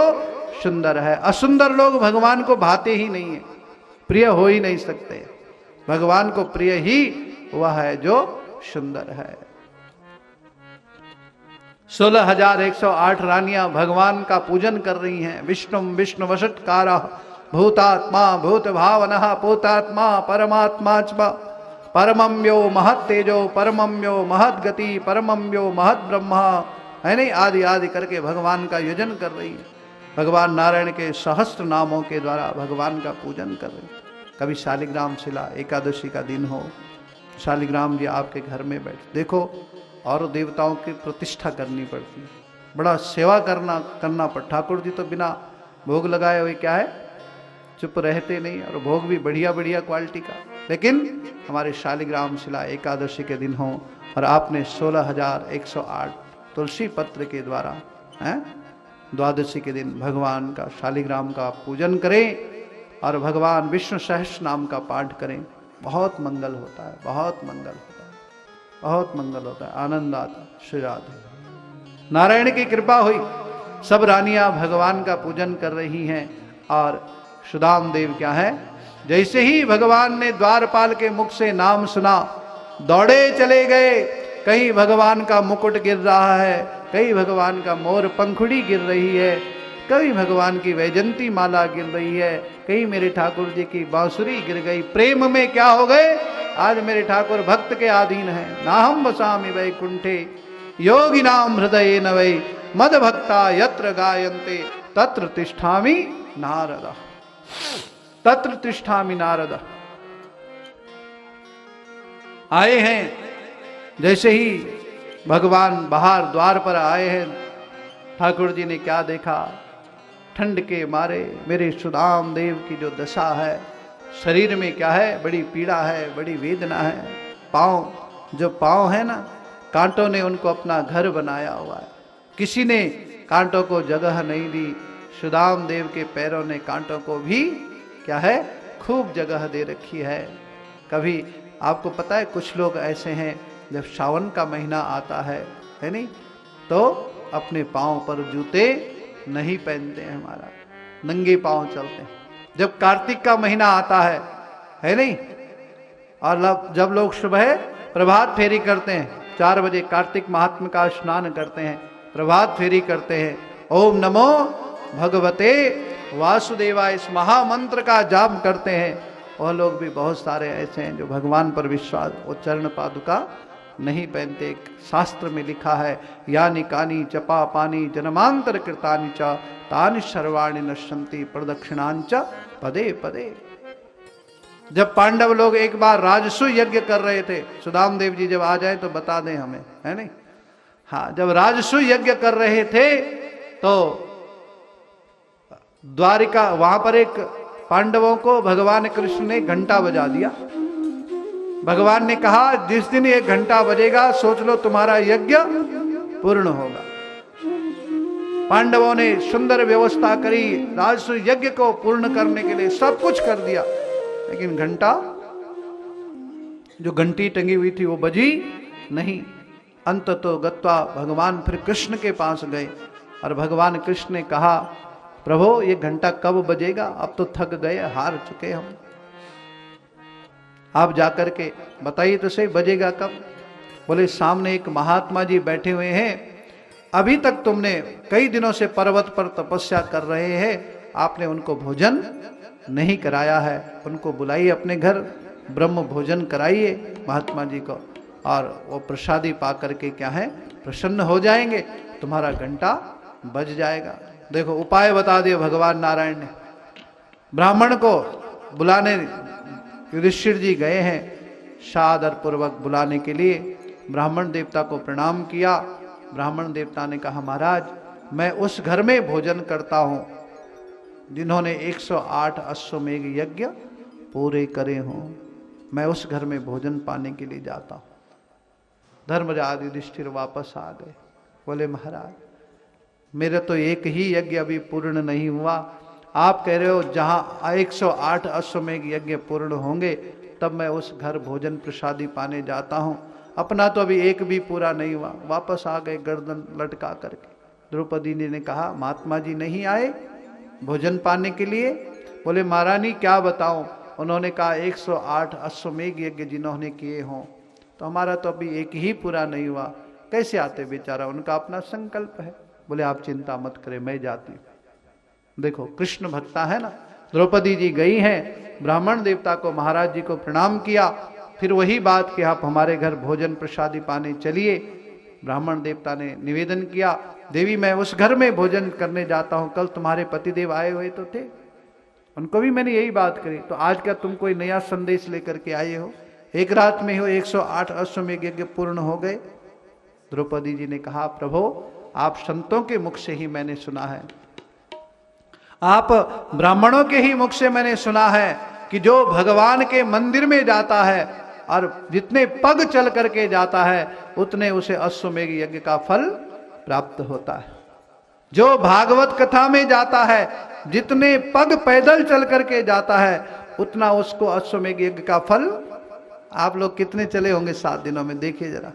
सुंदर है। असुंदर लोग भगवान को भाते ही नहीं है, प्रिय हो ही नहीं सकते। भगवान को प्रिय ही वह है जो सुंदर है। 16,108 रानियां भगवान का पूजन कर रही हैं। विष्णुम विष्णु वषटकारा भूतात्मा भूत भावना पूतात्मा परमात्मा च परमं यो महत तेजो परमं यो महत गति परमं यो महत ब्रह्मा, है नहीं, आदि आदि करके भगवान का यजन कर रही है। भगवान नारायण के सहस्त्र नामों के द्वारा भगवान का पूजन कर रही है। कभी शालिग्राम शिला एकादशी का दिन हो, शालिग्राम जी आपके घर में बैठ देखो, और देवताओं की प्रतिष्ठा करनी पड़ती है, बड़ा सेवा करना पड़। ठाकुर जी तो बिना भोग लगाए हुए क्या है, चुप रहते नहीं, और भोग भी बढ़िया बढ़िया क्वालिटी का। लेकिन हमारे शालिग्राम शिला एकादशी के दिन हो और आपने 16,108 तुलसी पत्र के द्वारा द्वादशी के दिन भगवान का शालिग्राम का पूजन करें और भगवान विष्णु सहस्त्र नाम का पाठ करें, बहुत मंगल होता है, बहुत मंगल होता है, बहुत मंगल होता है, आनंद आता। श्री राधे। नारायण की कृपा हुई, सब रानियां भगवान का पूजन कर रही हैं। और सुदाम देव क्या है, जैसे ही भगवान ने द्वारपाल के मुख से नाम सुना दौड़े चले गए। कहीं भगवान का मुकुट गिर रहा है, कहीं भगवान का मोर पंखुड़ी गिर रही है, कहीं भगवान की वैजंती माला गिर रही है, कहीं मेरे ठाकुर जी की बांसुरी गिर गई। प्रेम में क्या हो गए, आज मेरे ठाकुर भक्त के अधीन है। नाहम वसामि वैकुंठे योगी नाम हृदय न वै मद भक्ता यत्र गायन्ते तत्र तिष्ठामि नारद, तत्र तिष्ठामि नारद। आए हैं, जैसे ही भगवान बाहर द्वार पर आए हैं, ठाकुर जी ने क्या देखा, ठंड के मारे मेरे सुदाम देव की जो दशा है, शरीर में क्या है, बड़ी पीड़ा है, बड़ी वेदना है। पाँव, जो पाँव है ना, कांटों ने उनको अपना घर बनाया हुआ है, किसी ने कांटों को जगह नहीं दी। सुदाम देव के पैरों ने कांटों को भी क्या है, खूब जगह दे रखी है। कभी आपको पता है, कुछ लोग ऐसे हैं जब सावन का महीना आता है नहीं, तो अपने पाँव पर जूते नहीं पहनते हैं, हमारा नंगे पाँव चलते हैं। जब कार्तिक का महीना आता है नहीं, और जब लोग सुबह प्रभात फेरी करते हैं, 4 बजे कार्तिक महात्म का स्नान करते हैं, प्रभात फेरी करते हैं, ओम नमो भगवते वासुदेवाय इस महामंत्र का जाप करते हैं। वह लोग भी बहुत सारे ऐसे हैं जो भगवान पर विश्वास, वो चरण पादुका नहीं पहनते। शास्त्र में लिखा है, यानी कानी चपा पानी जन्मांतर कृतानि च तानि सर्वाणि नश्यन्ति प्रदक्षिणांच पदे पदे। जब पांडव लोग एक बार राजसु यज्ञ कर रहे थे, सुदाम देव जी जब आ जाए तो बता दें हमें, है नहीं, हाँ, जब राजसु यज्ञ कर रहे थे तो द्वारिका, वहां पर एक पांडवों को भगवान कृष्ण ने घंटा बजा दिया। भगवान ने कहा, जिस दिन ये घंटा बजेगा सोच लो तुम्हारा यज्ञ पूर्ण होगा। पांडवों ने सुंदर व्यवस्था करी, राजसु यज्ञ को पूर्ण करने के लिए सब कुछ कर दिया, लेकिन घंटा, जो घंटी टंगी हुई थी वो बजी नहीं। अंततो गत्वा भगवान फिर कृष्ण के पास गए और भगवान कृष्ण ने कहा, प्रभु ये घंटा कब बजेगा, अब तो थक गए, हार चुके हम, आप जाकर के बताइए तो सही बजेगा कब। बोले, सामने एक महात्मा जी बैठे हुए हैं, अभी तक तुमने कई दिनों से पर्वत पर तपस्या कर रहे हैं, आपने उनको भोजन नहीं कराया है, उनको बुलाइए अपने घर, ब्रह्म भोजन कराइए महात्मा जी को, और वो प्रसादी पा करके क्या है, प्रसन्न हो जाएंगे, तुम्हारा घंटा बज जाएगा। देखो उपाय बता दिए भगवान नारायण ने। ब्राह्मण को बुलाने युधिष्ठिर जी गए हैं, सादर पूर्वक बुलाने के लिए ब्राह्मण देवता को प्रणाम किया। ब्राह्मण देवता ने कहा, महाराज मैं उस घर में भोजन करता हूँ जिन्होंने 108 अश्वमेघ यज्ञ पूरे करे हों, मैं उस घर में भोजन पाने के लिए जाता हूँ। धर्मराज युधिष्ठिर वापस आ गए, बोले महाराज मेरे तो एक ही यज्ञ अभी पूर्ण नहीं हुआ, आप कह रहे हो जहाँ 108 अश्वमेघ यज्ञ पूर्ण होंगे तब मैं उस घर भोजन प्रसादी पाने जाता हूँ, अपना तो अभी एक भी पूरा नहीं हुआ। वापस आ गए गर्दन लटका करके। द्रौपदी जी ने कहा, महात्मा जी नहीं आए भोजन पाने के लिए? बोले महारानी क्या बताऊं। उन्होंने कहा 108 अश्वमेघ यज्ञ जिन्होंने किए हों तो हमारा तो अभी एक ही पूरा नहीं हुआ, कैसे आते बेचारा, उनका अपना संकल्प है। बोले आप चिंता मत करें, मैं जाती हूँ। देखो कृष्ण भक्ता है ना। द्रौपदी जी गई हैं, ब्राह्मण देवता को, महाराज जी को प्रणाम किया, फिर वही बात कि आप हमारे घर भोजन प्रसादी पाने चलिए। ब्राह्मण देवता ने निवेदन किया, देवी मैं उस घर में भोजन करने जाता हूँ, कल तुम्हारे पतिदेव आए हुए तो थे, उनको भी मैंने यही बात करी, तो आज क्या तुम कोई नया संदेश लेकर के आए हो? एक रात में हो 108 अश्वमेध यज्ञ पूर्ण हो गए। द्रौपदी जी ने कहा प्रभो आप संतों के मुख से ही मैंने सुना है, आप ब्राह्मणों के ही मुख से मैंने सुना है कि जो भगवान के मंदिर में जाता है और जितने पग चल करके जाता है उतने उसे अश्वमेध यज्ञ का फल प्राप्त होता है। जो भागवत कथा में जाता है, जितने पग पैदल चल करके जाता है उतना उसको अश्वमेध यज्ञ का फल। आप लोग कितने चले होंगे 7 दिनों में, देखिए जरा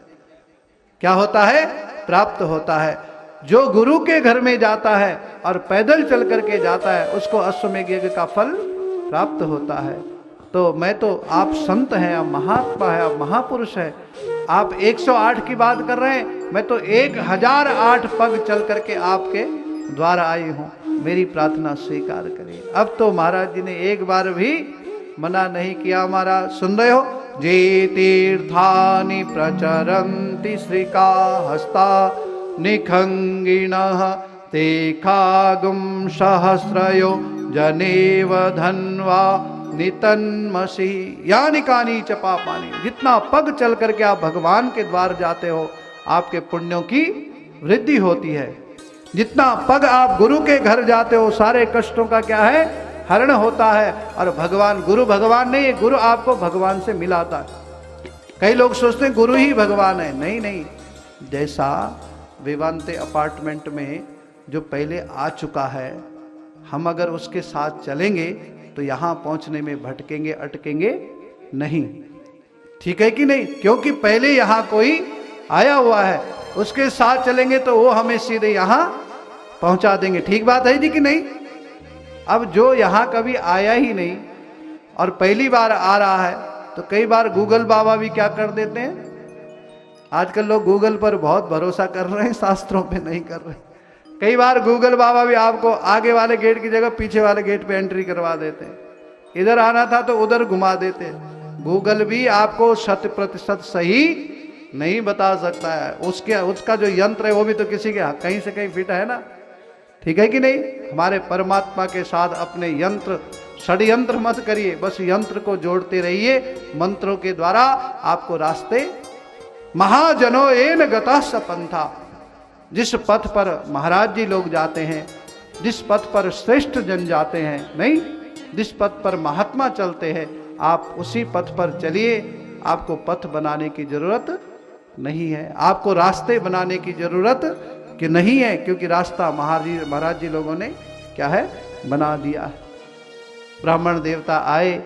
क्या होता है, प्राप्त होता है। जो गुरु के घर में जाता है और पैदल चल करके जाता है उसको अश्वमेध यज्ञ का फल प्राप्त होता है। तो मैं तो, आप संत हैं, आप महात्मा है, आप महापुरुष है, आप 108 की बात कर रहे हैं, मैं तो 1008 पग चल करके आपके द्वार आई हूं, मेरी प्रार्थना स्वीकार करिए। अब तो महाराज जी ने एक बार भी मना नहीं किया। महाराज सुन रहे हो, जे तीर्थानि प्रचरन्ति श्रीकाहस्ता निखंगिणः ते खागुं सहस्रयो जनेव धन्वा नितन्मसी यानि कानि च पापानि। जितना पग चल करके आप भगवान के द्वार जाते हो आपके पुण्यों की वृद्धि होती है। जितना पग आप गुरु के घर जाते हो सारे कष्टों का क्या है, हरण होता है। और भगवान, गुरु भगवान नहीं, गुरु आपको भगवान से मिलाता है। कई लोग सोचते हैं गुरु ही भगवान है, नहीं नहीं। जैसा वेदांते अपार्टमेंट में जो पहले आ चुका है, हम अगर उसके साथ चलेंगे तो यहाँ पहुँचने में भटकेंगे, अटकेंगे नहीं। ठीक है कि नहीं? क्योंकि पहले यहाँ कोई आया हुआ है, उसके साथ चलेंगे तो वो हमें सीधे यहाँ पहुँचा देंगे। ठीक बात है जी कि नहीं? अब जो यहाँ कभी आया ही नहीं और पहली बार आ रहा है, तो कई बार गूगल बाबा भी क्या कर देते हैं, आजकल लोग गूगल पर बहुत भरोसा कर रहे हैं, शास्त्रों पे नहीं कर रहे। कई बार गूगल बाबा भी आपको आगे वाले गेट की जगह पीछे वाले गेट पे एंट्री करवा देते हैं। इधर आना था तो उधर घुमा देते हैं। गूगल भी आपको 100% सही नहीं बता सकता है। उसका जो यंत्र है वो भी तो किसी के कहीं से कहीं फिट है ना। ठीक है कि नहीं? हमारे परमात्मा के साथ अपने यंत्र, षड्यंत्र मत करिए, बस यंत्र को जोड़ते रहिए। मंत्रों के द्वारा आपको रास्ते, महाजनो एन गतः सपंथा, जिस पथ पर महाराज जी लोग जाते हैं, जिस पथ पर श्रेष्ठ जन जाते हैं, नहीं, जिस पथ पर महात्मा चलते हैं, आप उसी पथ पर चलिए। आपको पथ बनाने की जरूरत नहीं है, आपको रास्ते बनाने की जरूरत कि नहीं है, क्योंकि रास्ता महाराज जी लोगों ने क्या है, बना दिया है। ब्राह्मण देवता आए,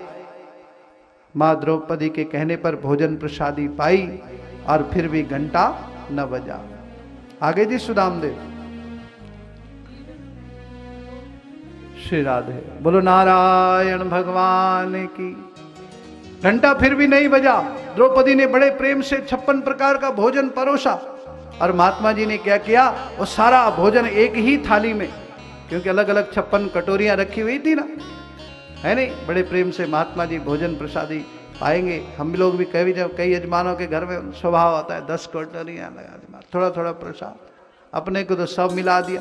माँ द्रौपदी के कहने पर भोजन प्रसादी पाई और फिर भी घंटा न बजा। आगे जी सुदामदेव, श्री राधे बोलो नारायण भगवान की। घंटा फिर भी नहीं बजा। द्रौपदी ने बड़े प्रेम से 56 प्रकार का भोजन परोसा और महात्मा जी ने क्या किया, वो सारा भोजन एक ही थाली में, क्योंकि अलग अलग 56 कटोरियां रखी हुई थी ना, है नहीं, बड़े प्रेम से महात्मा जी भोजन प्रसादी पाएंगे। हम लोग भी कई यजमानों के घर में स्वभाव आता है 10 कटोरियां लगा दी, थोड़ा थोड़ा प्रसाद, अपने को तो सब मिला दिया।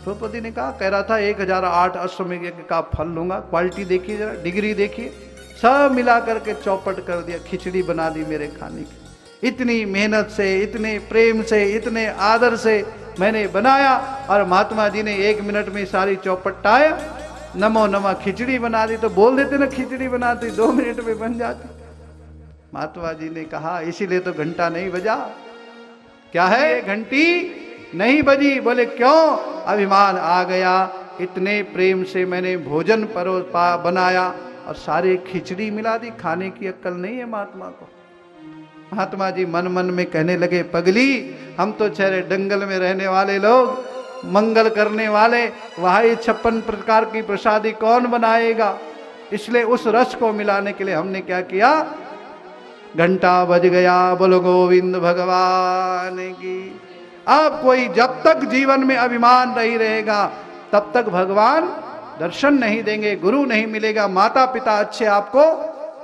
द्रौपदी ने कहा, कह रहा था 1008 अश्वमेध यज्ञ का फल लूंगा, क्वालिटी देखिए जरा, डिग्री देखिए, सब मिला करके चौपट कर दिया, खिचड़ी बना दी मेरे खाने की। इतनी मेहनत से, इतने प्रेम से, इतने आदर से मैंने बनाया और महात्मा जी ने 1 मिनट में सारी चौपटाया, नमो नमः खिचड़ी बना दी। तो बोल देते ना खिचड़ी बनाती, 2 मिनट में बन जाती। महात्मा जी ने कहा इसीलिए तो घंटा नहीं बजा। क्या है, घंटी नहीं बजी। बोले क्यों? अभिमान आ गया, इतने प्रेम से मैंने भोजन बनाया और सारे खिचड़ी मिला दी, खाने की अक्ल नहीं है महात्मा को। महात्मा जी मन मन में कहने लगे, पगली हम तो चेहरे डंगल में रहने वाले लोग, मंगल करने वाले, वहाँ ये 56 प्रकार की प्रसादी कौन बनाएगा। इसलिए उस रस को मिलाने के लिए हमने क्या किया, घंटा बज गया, बोलो गोविंद भगवान की। अब कोई जब तक जीवन में अभिमान नहीं रहेगा तब तक भगवान दर्शन नहीं देंगे, गुरु नहीं मिलेगा, माता पिता अच्छे आपको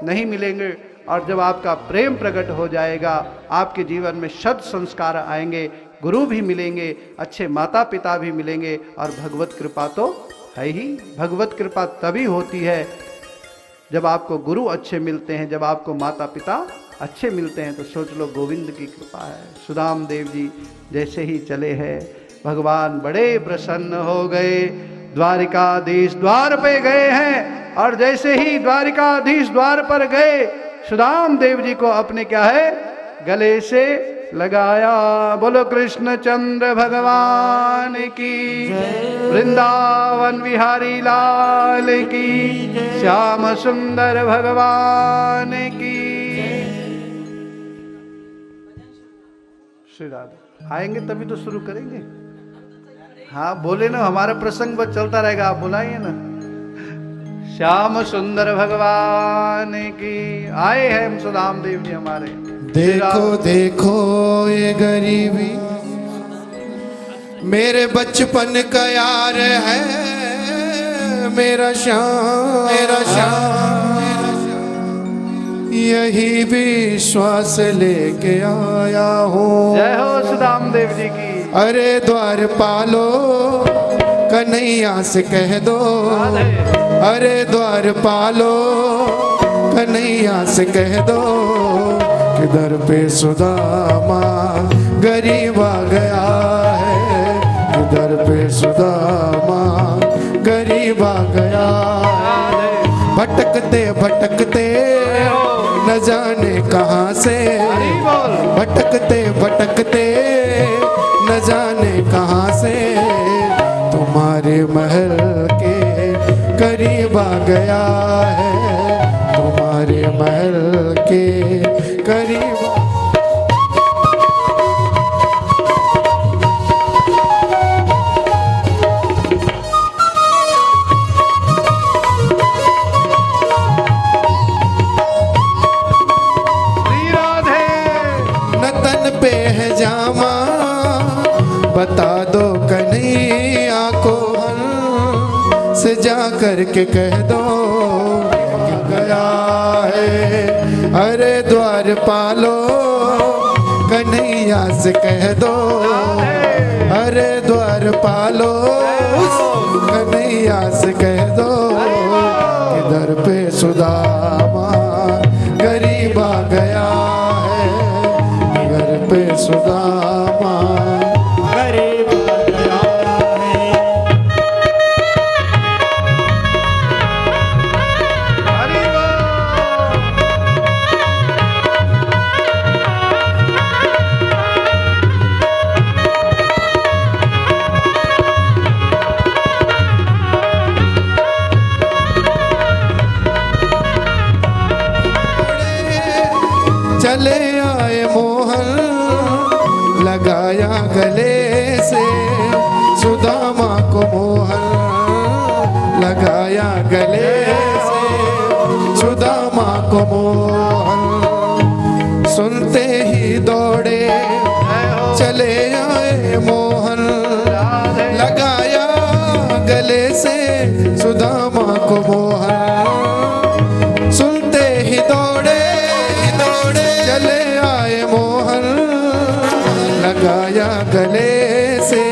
नहीं मिलेंगे। और जब आपका प्रेम प्रकट हो जाएगा, आपके जीवन में सद संस्कार आएंगे, गुरु भी मिलेंगे, अच्छे माता पिता भी मिलेंगे, और भगवत कृपा तो है ही। भगवत कृपा तभी होती है जब आपको गुरु अच्छे मिलते हैं, जब आपको माता पिता अच्छे मिलते हैं। तो सोच लो गोविंद की कृपा है। सुदाम देव जी जैसे ही चले हैं, भगवान बड़े प्रसन्न हो गए। द्वारिकाधीश द्वार पे गए हैं, और जैसे ही द्वारिकाधीश द्वार पर गए, सुदाम देव जी को अपने क्या है गले से लगाया। बोलो कृष्ण चंद्र भगवान की, वृंदावन बिहारी लाल की, श्याम सुंदर भगवान की। श्री राधा आएंगे तभी तो शुरू करेंगे। हाँ बोले ना, हमारा प्रसंग बस चलता रहेगा, आप बुलाइए ना। श्याम सुंदर भगवान की। आए हैं हम सुदाम देव जी हमारे। देखो देखो ये गरीबी मेरे बचपन का यार है, मेरा श्याम, मेरा श्याम, यही विश्वास लेके आया हूँ। जय हो सुदाम देव जी की। अरे द्वार पालो कन्हैया से कह दो, अरे द्वार पालो कन्हैया से कह दो, किधर पे सुदामा गरीब आ गया है, किधर पे सुदामा गरीब आ गया। भटकते भटकते न जाने कहाँ से, भटकते भटकते न जाने कहाँ से, तुम्हारे महल के करीब आ गया है, तुम्हारे महल के करीब। न तन पे है जामा, बता दो कन्हैया को, से जा करके कह दो गया है। अरे द्वार पालो कन्हैया से कह दो, अरे द्वार पालो कन्हैया से कह दो, किधर पे सुदामा गरीब आ गया है, किधर पे सुदामा गरीब आ गया है। चले आए मोहन लगाया गले से, सुदामा को मोहन लगाया गले से, सुदामा को मोहन सुनते ही दौड़े चले आए मोहन, लगाया गले से सुदामा को मोहन, सुनते ही दौड़े चले आए मोहन, लगाया गले से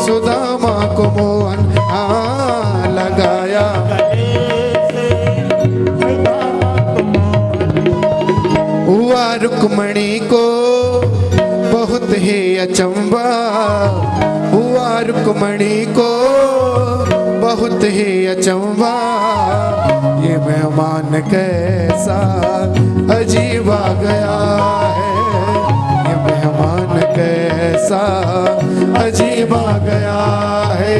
सुदामा को मोहन, हाँ लगाया हुआ रुक्मणी को बहुत ही अचंबा, हुआ रुक्मणी को बहुत ही अचंबा, ये मेहमान कैसा अजीब आ गया है, ये मेहमान कैसा अजीब आ गया है।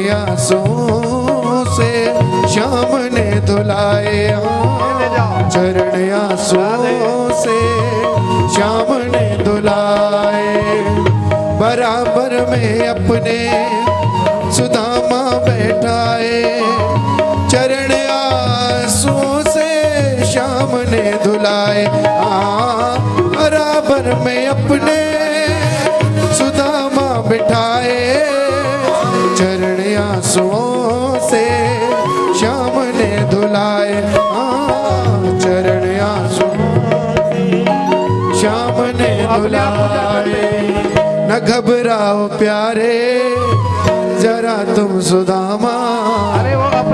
आंसुओं से श्याम ने धुलाए, चरण आंसुओं से श्याम ने धुलाए। बराबर में अपने सुदामा बैठाए, चरण आंसुओं से श्याम ने धुलाए। बराबर में अपने सुदामा बिठाए, चरण आंसुओं से श्याम ने धुलाए। चरण आंसुओं श्याम ने धुलाए। न घबराओ प्यारे जरा तुम सुदामा,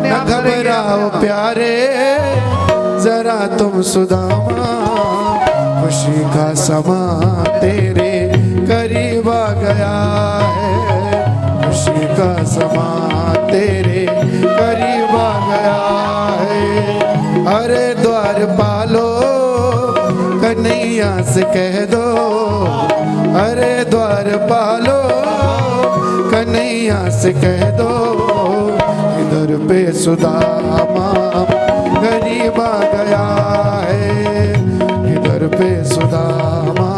न घबराओ प्यारे जरा तुम सुदामा। खुशी का समा तेरे करीब आ गया है, खुशी का समा तेरे करीब आ गया है। अरे द्वार पालो कन्हैया से कह दो, अरे द्वार पालो कन्हैया से कह दो। इधर पे सुदामा गरीब आ गया है, इधर पे सुदामा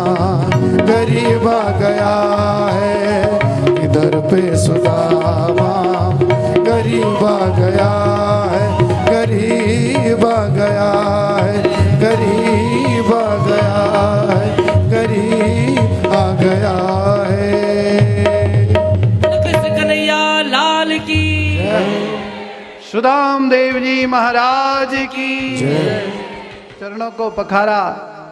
गरीब आ गया है, इधर पे सुदामा गरीब आ गया है, गरीब आ गया है, गरीब आ गया है, गरीब आ गया है। कृष्ण कन्हैया लाल की, सुदाम देव जी महाराज की चरणों को पखारा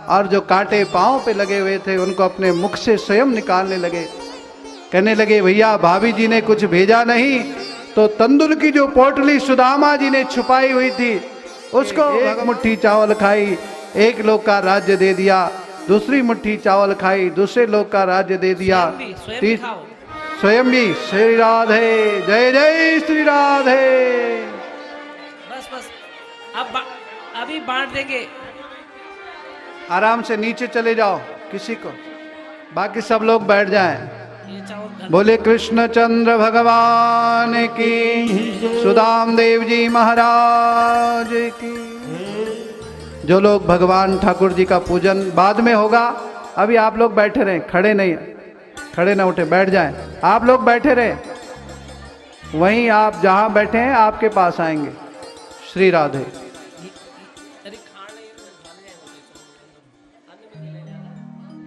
और जो कांटे पांव पे लगे हुए थे उनको अपने मुख से स्वयं निकालने लगे। कहने लगे भैया भाभी जी ने कुछ भेजा नहीं तो तंदुर की जो पोटली सुदामा जी ने छुपाई हुई थी उसको एक मुट्ठी चावल खाई, एक लोक का राज्य दे दिया। दूसरी मुट्ठी चावल खाई, दूसरे लोक का राज्य दे दिया। स्वयं भी श्री राधे, जय जय श्री राधे। बस बस अब अभी बांट देंगे। आराम से नीचे चले जाओ किसी को, बाकी सब लोग बैठ जाएं। ये चावल बोले कृष्ण चंद्र भगवान की, सुदाम देव जी महाराज की। जो लोग भगवान ठाकुर जी का पूजन बाद में होगा, अभी आप लोग बैठे रहें, खड़े नहीं, खड़े ना उठे, बैठ जाएं। आप लोग बैठे रहें, वहीं आप जहां बैठे हैं आपके पास आएंगे। श्री राधे।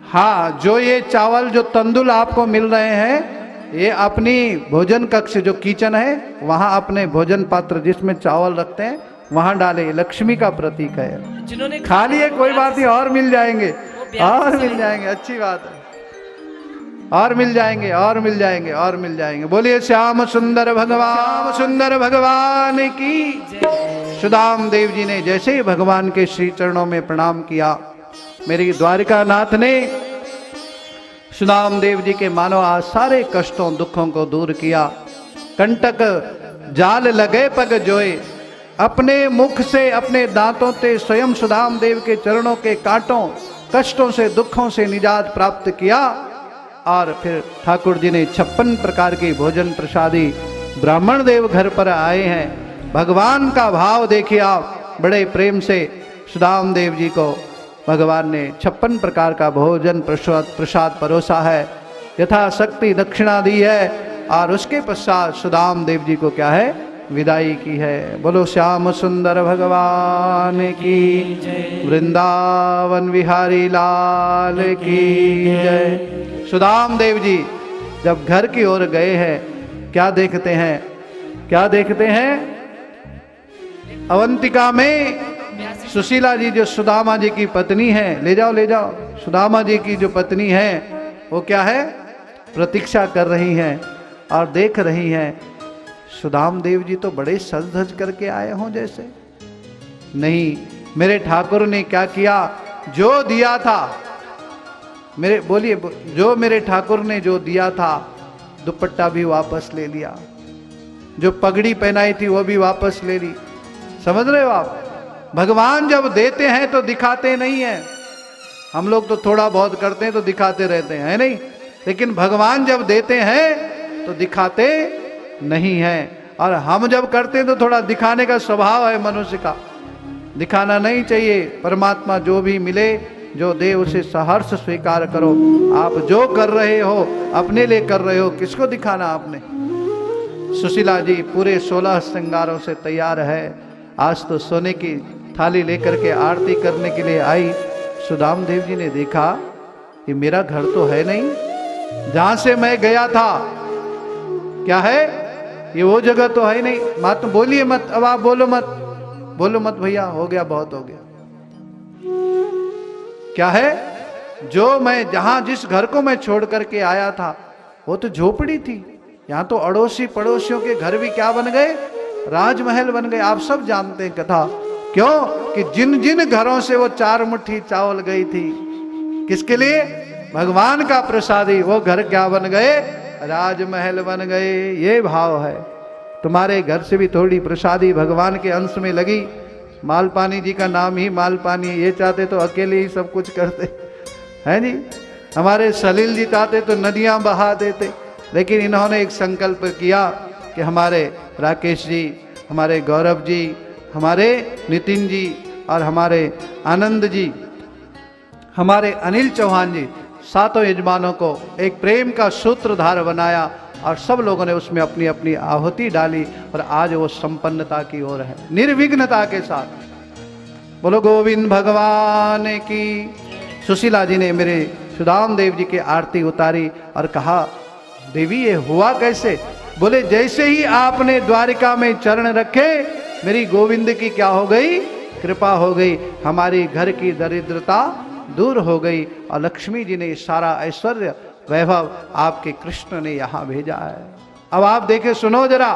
हाँ, जो ये चावल जो तंदुल आपको मिल रहे हैं, ये अपनी भोजन कक्ष जो किचन है वहां अपने भोजन पात्र जिसमें चावल रखते हैं वहां डाले। लक्ष्मी का प्रतीक है। जिन्होंने खा लिए कोई बात नहीं, और मिल जाएंगे, और मिल जाएंगे, अच्छी बात है, और मिल जाएंगे, और मिल जाएंगे, और मिल जाएंगे। बोलिए श्याम सुंदर भगवान, सुंदर भगवान की। सुदाम देव जी ने जैसे ही भगवान के श्री चरणों में प्रणाम किया, मेरी द्वारिका नाथ ने सुदाम देव जी के मानो आज सारे कष्टों दुखों को दूर किया। कंटक जाल लगे पग जोए, अपने मुख से अपने दांतों से स्वयं सुदाम देव के चरणों के कांटों कष्टों से दुखों से निजात प्राप्त किया। और फिर ठाकुर जी ने 56 प्रकार की भोजन प्रसादी ब्राह्मण देव घर पर आए हैं। भगवान का भाव देखिए आप, बड़े प्रेम से सुदाम देव जी को भगवान ने 56 प्रकार का भोजन प्रसाद परोसा है, यथाशक्ति दक्षिणा दी है। और उसके पश्चात सुदाम देव जी को क्या है, विदाई की है। बोलो श्याम सुंदर भगवान की, वृंदावन विहारी लाल की जय। सुदाम देव जी जब घर की ओर गए हैं, क्या देखते हैं, क्या देखते हैं? अवंतिका में सुशीला जी जो सुदामा जी की पत्नी है, ले जाओ ले जाओ, सुदामा जी की जो पत्नी है वो क्या है, प्रतीक्षा कर रही हैं और देख रही हैं सुदाम देव जी तो बड़े सज धज करके आए हों जैसे। नहीं, मेरे ठाकुर ने क्या किया, जो दिया था, मेरे बोलिए, जो मेरे ठाकुर ने जो दिया था, दुपट्टा भी वापस ले लिया, जो पगड़ी पहनाई थी वो भी वापस ले ली। समझ रहे हो आप? भगवान जब देते हैं तो दिखाते नहीं हैं। हम लोग तो थोड़ा बहुत करते हैं तो दिखाते रहते हैं, है नहीं? लेकिन भगवान जब देते हैं तो दिखाते नहीं है। और हम जब करते हैं तो थोड़ा दिखाने का स्वभाव है मनुष्य का, दिखाना नहीं चाहिए। परमात्मा जो भी मिले, जो दे, उसे सहर्ष स्वीकार करो। आप जो कर रहे हो अपने लिए कर रहे हो, किसको दिखाना आपने। सुशीला जी पूरे 16 श्रृंगारों से तैयार है, आज तो सोने की थाली लेकर के आरती करने के लिए आई। सुदाम देव जी ने देखा ये मेरा घर तो है नहीं, जहां से मैं गया था क्या है, ये वो जगह तो है नहीं। मात बोलिए मत, अब आप बोलो मत, बोलो मत भैया, हो गया, बहुत हो गया। क्या है, जो मैं जहां जिस घर को मैं छोड़ करके आया था वो तो झोपड़ी थी, यहां तो अड़ोसी पड़ोसियों के घर भी क्या बन गए, राजमहल बन गए। आप सब जानते हैं कथा, क्यों कि जिन जिन घरों से वो 4 मुट्ठी चावल गई थी, किसके लिए, भगवान का प्रसादी, वो घर क्या बन गए, राजमहल बन गए। ये भाव है। तुम्हारे घर से भी थोड़ी प्रसादी भगवान के अंश में लगी। मालपानी जी का नाम ही मालपानी, ये चाहते तो अकेले ही सब कुछ करते हैं जी। हमारे सलील जी चाहते तो नदियां बहा देते, लेकिन इन्होंने एक संकल्प किया कि हमारे राकेश जी, हमारे गौरव जी, हमारे नितिन जी और हमारे आनंद जी, हमारे अनिल चौहान जी, 7 यजमानों को एक प्रेम का सूत्रधार बनाया और सब लोगों ने उसमें अपनी अपनी आहुति डाली और आज वो संपन्नता की ओर है, निर्विघ्नता के साथ। बोलो गोविंद भगवान की। सुशीला जी ने मेरे सुदाम देव जी की आरती उतारी और कहा, देवी ये हुआ कैसे। बोले जैसे ही आपने द्वारिका में चरण रखे, मेरी गोविंद की क्या हो गई, कृपा हो गई, हमारी घर की दरिद्रता दूर हो गई और लक्ष्मी जी ने सारा ऐश्वर्य वैभव आपके कृष्ण ने यहाँ भेजा है। अब आप देखे, सुनो जरा,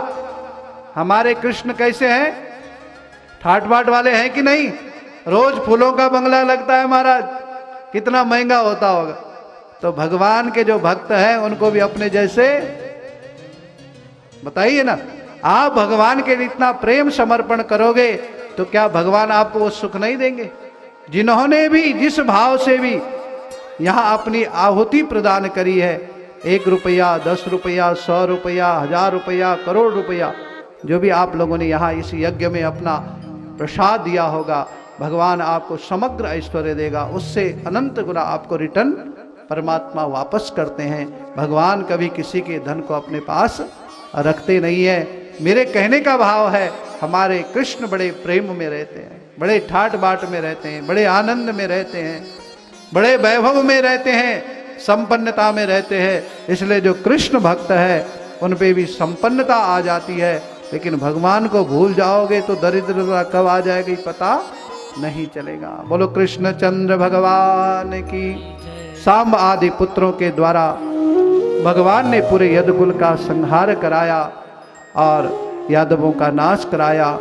हमारे कृष्ण कैसे हैं, ठाट बाट वाले हैं कि नहीं। रोज फूलों का बंगला लगता है महाराज, कितना महंगा होता होगा। तो भगवान के जो भक्त हैं उनको भी अपने जैसे, बताइए ना, आप भगवान के लिए इतना प्रेम समर्पण करोगे तो क्या भगवान आपको वो सुख नहीं देंगे। जिन्होंने भी जिस भाव से भी यहाँ अपनी आहुति प्रदान करी है, 1 रुपया, 10 रुपया, 100 रुपया, 1000 रुपया, करोड़ रुपया, जो भी आप लोगों ने यहाँ इस यज्ञ में अपना प्रसाद दिया होगा, भगवान आपको समग्र ऐश्वर्य देगा, उससे अनंत गुना आपको रिटर्न परमात्मा वापस करते हैं। भगवान कभी किसी के धन को अपने पास रखते नहीं है। मेरे कहने का भाव है, हमारे कृष्ण बड़े प्रेम में रहते हैं, बड़े ठाट बाट में रहते हैं, बड़े आनंद में रहते हैं, बड़े वैभव में रहते हैं, संपन्नता में रहते हैं। इसलिए जो कृष्ण भक्त है उन पे भी संपन्नता आ जाती है। लेकिन भगवान को भूल जाओगे तो दरिद्रता कब आ जाएगी पता नहीं चलेगा। बोलो कृष्ण चंद्र भगवान की। सांब आदि पुत्रों के द्वारा भगवान ने पूरे यदुकुल का संहार कराया और यादवों का नाश कराया।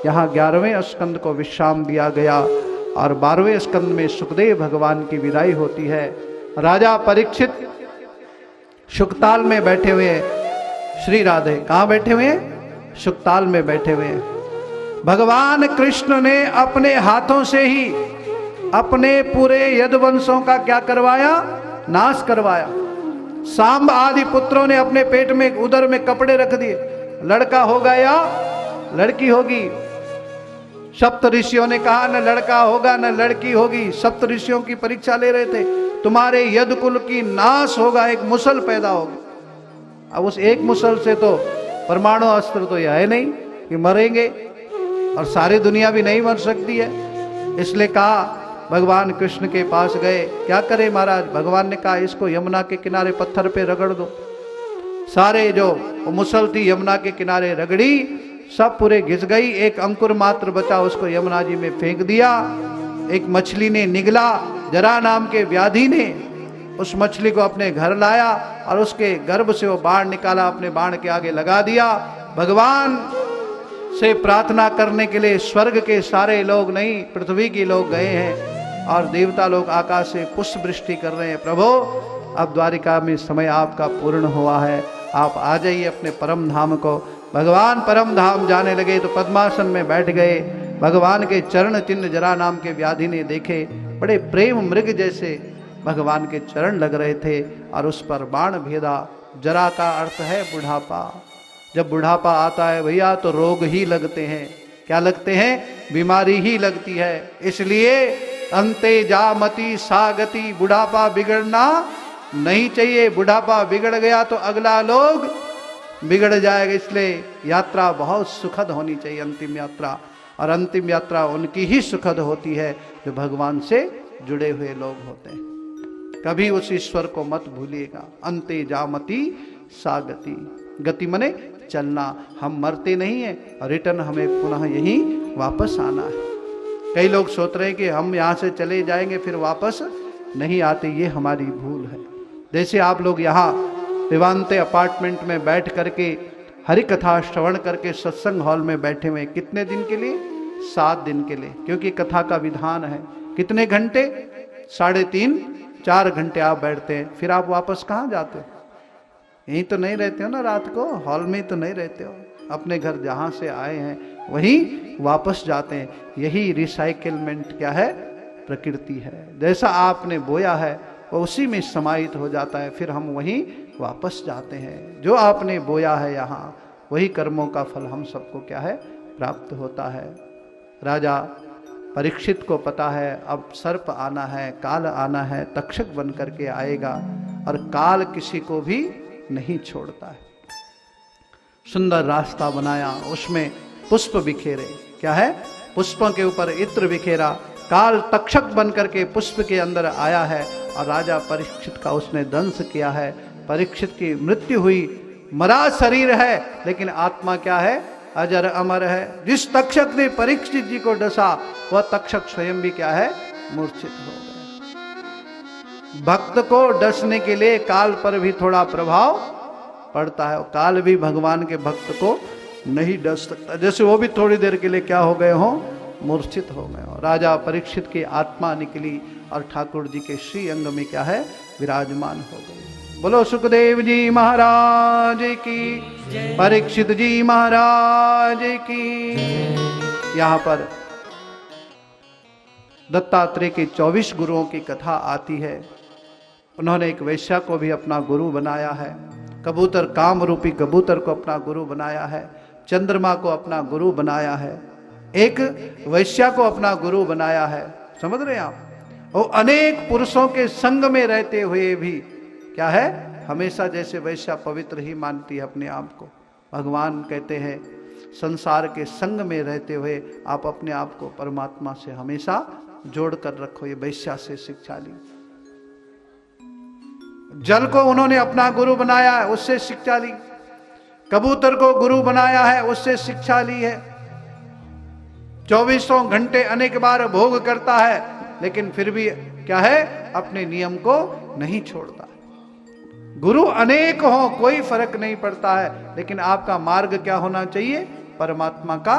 यहाँ 11वें स्कंद को विश्राम दिया गया और 12वें स्कंद में सुखदेव भगवान की विदाई होती है। राजा परीक्षित शुकताल में बैठे हुए हैं। श्री राधे कहाँ बैठे हुए हैं, शुकताल में बैठे हुए हैं। भगवान कृष्ण ने अपने हाथों से ही अपने पूरे यदुवंशों का क्या करवाया, नाश करवाया। सांब आदि पुत्रों ने अपने पेट में, उदर में कपड़े रख दिए, लड़का होगा या लड़की होगी। सप्त ऋषियों ने कहा न लड़का होगा न लड़की होगी। सप्त ऋषियों की परीक्षा ले रहे थे, तुम्हारे यदुकुल की नाश होगा, एक मुसल पैदा होगा। अब उस एक मुसल से तो परमाणु अस्त्र तो यह है नहीं कि मरेंगे, और सारी दुनिया भी नहीं मर सकती है। इसलिए कहा, भगवान कृष्ण के पास गए, क्या करें महाराज। भगवान ने कहा इसको यमुना के किनारे पत्थर पे रगड़ दो। सारे जो मुसल थी यमुना के किनारे रगड़ी, सब पूरे घिस गई। एक अंकुर मात्र बचा, उसको यमुना जी में फेंक दिया। एक मछली ने निगला, जरा नाम के व्याधि ने उस मछली को अपने घर लाया और उसके गर्भ से वो बाण निकाला, अपने बाण के आगे लगा दिया। भगवान से प्रार्थना करने के लिए स्वर्ग के सारे लोग नहीं, पृथ्वी के लोग गए हैं और देवता लोग आकाश से पुष्प वृष्टि कर रहे हैं। प्रभु अब द्वारिका में समय आपका पूर्ण हुआ है, आप आ जाइए अपने परम धाम को। भगवान परम धाम जाने लगे तो पद्मासन में बैठ गए। भगवान के चरण चिन्ह जरा नाम के व्याधि ने देखे, बड़े प्रेम मृग जैसे भगवान के चरण लग रहे थे और उस पर बाण भेदा। जरा का अर्थ है बुढ़ापा, जब बुढ़ापा आता है भैया तो रोग ही लगते हैं। क्या लगते हैं? बीमारी ही लगती है। इसलिए अंते जामति सागति, बुढ़ापा बिगड़ना नहीं चाहिए। बुढ़ापा बिगड़ गया तो अगला लोग बिगड़ जाएगा। इसलिए यात्रा बहुत सुखद होनी चाहिए, अंतिम यात्रा। और अंतिम यात्रा उनकी ही सुखद होती है जो भगवान से जुड़े हुए लोग होते हैं। कभी उस ईश्वर को मत भूलिएगा। अंते जामति सागति, गति मने चलना। हम मरते नहीं है और रिटर्न हमें पुनः यहीं वापस आना है। कई लोग सोच रहे हैं कि हम यहाँ से चले जाएंगे फिर वापस नहीं आते, ये हमारी भूल है। जैसे आप लोग यहाँ विवांते अपार्टमेंट में बैठ करके हरि कथा श्रवण करके सत्संग हॉल में बैठे हुए, कितने दिन के लिए? 7 दिन के लिए, क्योंकि कथा का विधान है। कितने घंटे? 3.5-4 घंटे आप बैठते हैं। फिर आप वापस कहाँ जाते हो? यहीं तो नहीं रहते हो ना, रात को हॉल में तो नहीं रहते हो। अपने घर जहाँ से आए हैं वहीं वापस जाते हैं। यही रिसाइकलमेंट क्या है? प्रकृति है। जैसा आपने बोया है वो उसी में समाहित हो जाता है, फिर हम वहीं वापस जाते हैं। जो आपने बोया है यहाँ, वही कर्मों का फल हम सबको क्या है? प्राप्त होता है। राजा परीक्षित को पता है अब सर्प आना है, काल आना है, तक्षक बन करके आएगा और काल किसी को भी नहीं छोड़ता है। सुंदर रास्ता बनाया, उसमें पुष्प बिखेरे। क्या है? पुष्पों के ऊपर इत्र बिखेरा। काल तक्षक बन करके पुष्प के अंदर आया है और राजा परीक्षित का उसने दंश किया है। परीक्षित की मृत्यु हुई, मरा शरीर है लेकिन आत्मा क्या है? अजर अमर है। जिस तक्षक ने परीक्षित जी को डसा वह तक्षक स्वयं भी क्या है? मूर्छित हो गए। भक्त को डसने के लिए काल पर भी थोड़ा प्रभाव पड़ता है। काल भी भगवान के भक्त को नहीं डस सकता, जैसे वो भी थोड़ी देर के लिए क्या हो गए हो? मूर्छित हो गए हो। राजा परीक्षित की आत्मा निकली और ठाकुर जी के श्री अंग में क्या है? विराजमान हो गई। बोलो सुखदेव जी महाराज की, परीक्षित जी महाराज की। यहाँ पर दत्तात्रेय के 24 गुरुओं की कथा आती है। उन्होंने एक वैश्या को भी अपना गुरु बनाया है। कबूतर, काम रूपी कबूतर को अपना गुरु बनाया है। चंद्रमा को अपना गुरु बनाया है। एक वैश्या को अपना गुरु बनाया है। समझ रहे हैं आप? वो अनेक पुरुषों के संग में रहते हुए भी क्या है? हमेशा जैसे वैश्या पवित्र ही मानती है अपने आप को। भगवान कहते हैं संसार के संग में रहते हुए आप अपने आप को परमात्मा से हमेशा जोड़ कर रखो। ये वैश्या से शिक्षा ली। जल को उन्होंने अपना गुरु बनाया है, उससे शिक्षा ली। कबूतर को गुरु बनाया है, उससे शिक्षा ली है। 24 घंटे अनेक बार भोग करता है लेकिन फिर भी क्या है? अपने नियम को नहीं छोड़ता। गुरु अनेक हो, कोई फर्क नहीं पड़ता है, लेकिन आपका मार्ग क्या होना चाहिए? परमात्मा का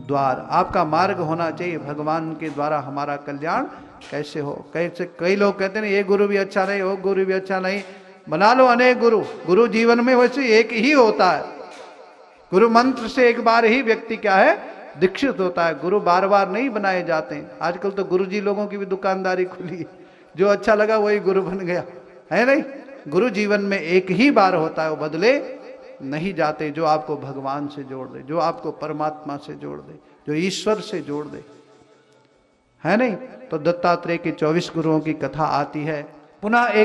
द्वार। आपका मार्ग होना चाहिए भगवान के द्वारा हमारा कल्याण कैसे हो। कैसे कई लोग कहते हैं ये गुरु भी अच्छा नहीं, वो गुरु भी अच्छा नहीं। बना लो अनेक गुरु। गुरु जीवन में वैसे एक ही होता है। गुरु मंत्र से एक बार ही व्यक्ति क्या है? दीक्षित होता है। गुरु बार बार नहीं बनाए जाते हैं। आजकल तो गुरुजी लोगों की भी दुकानदारी खुली, जो अच्छा लगा वही गुरु बन गया, है नहीं? गुरु जीवन में एक ही बार होता है, वो बदले नहीं जाते। जो आपको भगवान से जोड़ दे, जो आपको परमात्मा से जोड़ दे, जो ईश्वर से जोड़ दे, है नहीं? तो दत्तात्रेय के 24 गुरुओं की कथा आती है। पुनः एक